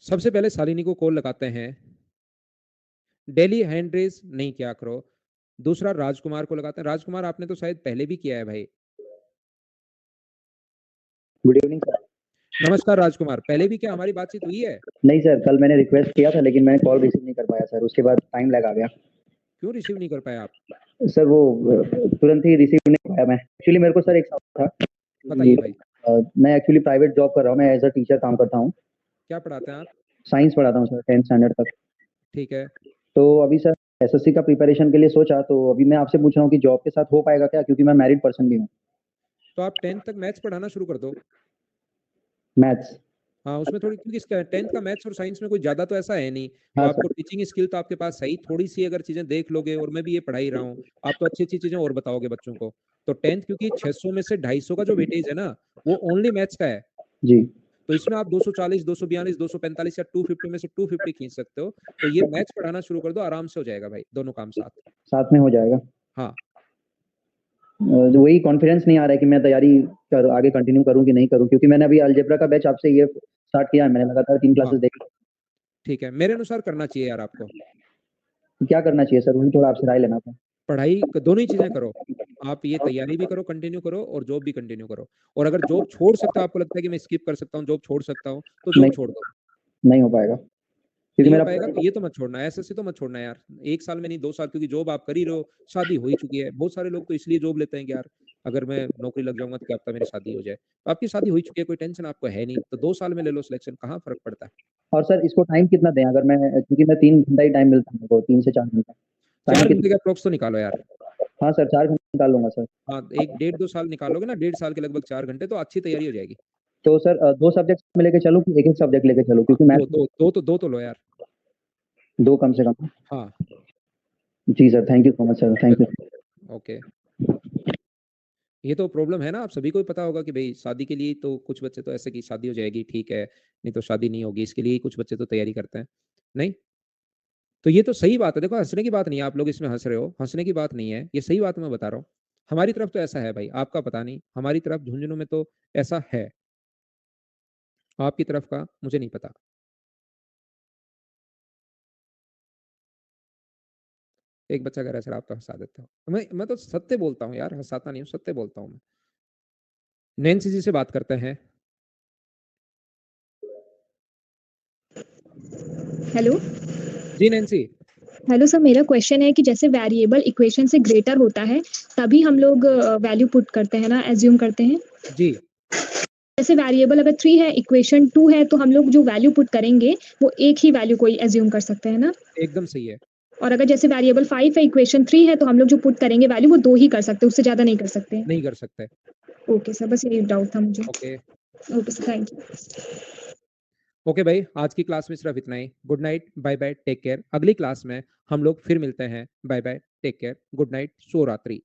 सबसे पहले शालिनी को कॉल लगाते हैं। डेली हैंड रेस नहीं किया करो। दूसरा राजकुमार को लगाते हैं। राजकुमार आपने तो शायद पहले भी किया है भाई। Good evening sir. नमस्कार राजकुमार, पहले भी क्या हमारी बातचीत हुई है? नहीं सर, कल मैंने रिक्वेस्ट किया था लेकिन मैंने कॉल रिसीव नहीं कर पाया सर, उसके बाद टाइम लगा गया। क्यों रिसीव नहीं कर पाए आप? सर वो तुरंत ही रिसीव नहीं पाया मैं। एक्चुअली मेरे को सर एक सवाल था बताइए कि भाई। मैं एक्चुअली प्राइवेट जॉब कर रहा हूँ, मैं एज अ टीचर काम करता हूँ। क्या पढ़ाते हैं आप? साइंस पढ़ाता हूँ सर, 10th स्टैंडर्ड तक। ठीक है। तो अभी सर एसएससी का प्रिपरेशन के लिए सोचा, तो अभी मैं आपसे पूछ रहा हूँ कि जॉब के साथ हो पाएगा क्या, क्योंकि मैं मैरिड पर्सन भी हूँ। तो आप 10th तक मैथ्स पढ़ाना शुरू कर दो। मैथ्स। हाँ, उसमें थोड़ी, क्योंकि 10th का मैथ्स और साइंस में कोई ज्यादा तो ऐसा है नहीं, तो हाँ आपको सर। टीचिंग स्किल तो आपके पास सही थोड़ी सी अगर चीजें देख लोगे, और मैं भी ये पढ़ा ही रहा हूँ, आप तो अच्छी अच्छी चीजें और बताओगे बच्चों को। तो 10th, क्योंकि 600 में से 250 का जो वेटेज है ना, वो ओनली मैथ्स का है। जी। तो इसमें आप 240, 242, 245 या 250 में से 250 खींच सकते हो। तो ये मैथ्स पढ़ाना शुरू कर दो, आराम से हो जाएगा भाई, दोनों काम साथ। साथ में हो जाएगा। हाँ। वही कॉन्फिडेंस नहीं आ रहा है कि मैं तैयारी आगे कंटिन्यू करूँ कि नहीं करूँ, क्योंकि मैंने अभी अलजेब्रा का बैच आपसे ये स्टार्ट किया है, मैंने लगातार 3 हाँ क्लासेस देखी। ठीक है, मेरे अनुसार करना चाहिए यार आपको। तो क्या करना चाहिए सर, वही थोड़ा आपसे राय लेना था। पढ़ाई दोनों ही चीजें करो। आप ये तैयारी भी करो, कंटिन्यू करो, और जॉब भी कंटिन्यू करो। और अगर जॉब छोड़ सकते हो, आपको लगता है कि मैं स्किप कर सकता हूँ, जॉब छोड़ सकता हूँ, तो जॉब नहीं, छोड़ दो। नहीं हो पाएगा क्योंकि नहीं हो मेरा पाएगा तो ये तो मत छोड़ना, एसएससी तो मत छोड़ना यार। 1 साल में नहीं, 2 साल, क्योंकि जॉब आप कर ही रहे हो, शादी हो ही चुकी है। बहुत सारे लोग तो इसलिए जॉब लेते हैं कि यार अगर मैं नौकरी लग जाऊंगा तो क्या पता मेरी शादी हो जाए। तो आपकी शादी हो ही चुकी है, कोई टेंशन आपको है नहीं, तो 2 साल में ले लो सिलेक्शन, कहाँ फर्क पड़ता है। और सर इसको टाइम कितना दें, अगर मैं, क्योंकि मैं 3 घंटा ही टाइम मिलता है मेरे को, 3 से 4 घंटा टाइम 4 घंटे कितना? का अप्रोक्स तो निकालो यार। हाँ सर, 4 घंटे निकाल लूंगा सर। हाँ, एक डेढ़ 2 साल निकालोगे ना, 1.5 साल के लगभग 4 घंटे, तो अच्छी तैयारी हो जाएगी। तो सर 2 सब्जेक्ट में लेके चलूँ कि एक-एक सब्जेक्ट लेके चलूँ, क्योंकि दो मैथ्स दो दो तो दो तो लो यार। 2 कम से कम। हाँ। जी sir, thank you so much sir, thank you. Okay. ये तो प्रॉब्लम है ना, आप सभी को ही पता होगा कि भाई शादी के लिए तो कुछ बच्चे तो ऐसे कि शादी हो जाएगी ठीक है, नहीं तो शादी नहीं होगी, इसके लिए ही कुछ बच्चे तो तैयारी करते हैं। नहीं, तो ये तो सही बात है। देखो, हंसने की बात नहीं है, आप लोग इसमें हंस रहे हो, हंसने की बात नहीं है, ये सही बात मैं बता रहा हूँ। हमारी तरफ तो ऐसा है भाई, आपका पता नहीं, हमारी तरफ झुंझुनू में तो ऐसा है। आपकी तरफ का मुझे नहीं पता। एक बच्चा कह रहा है सर आप तो हंसा देते हो। मैं तो सत्य बोलता हूँ यार, हंसाता नहीं हूँ, सत्य बोलता हूँ मैं। नैन्सी जी से बात करते हैं। हेलो। जी नैन्सी। हेलो सर, मेरा क्वेश्चन है कि जैसे वेरिएबल इक्वेशन से ग्रेटर होता है तभी हम लोग वैल्यू पुट करते हैं ना, एज्यूम करते हैं। जी। जैसे वेरिएबल अगर 3 है, इक्वेशन 2 है, तो हम लोग जो वैल्यू पुट करेंगे वो एक ही वैल्यू को ही एज्यूम कर सकते हैं ना। एकदम सही है। और अगर जैसे वेरिएबल 5 है, इक्वेशन 3 है, तो हम लोग जो पुट करेंगे वैल्यू वो 2 ही कर सकते हैं, उससे ज्यादा नहीं कर सकते। नहीं कर सकते। ओके सर, बस यही डाउट था मुझे। Okay. Okay sir, thank you. Okay भाई, आज की क्लास में सिर्फ इतना ही। Good night, bye bye, take care. अगली क्लास में हम लोग फिर मिलते हैं। Bye bye, take care, good night, शुभ रात्रि।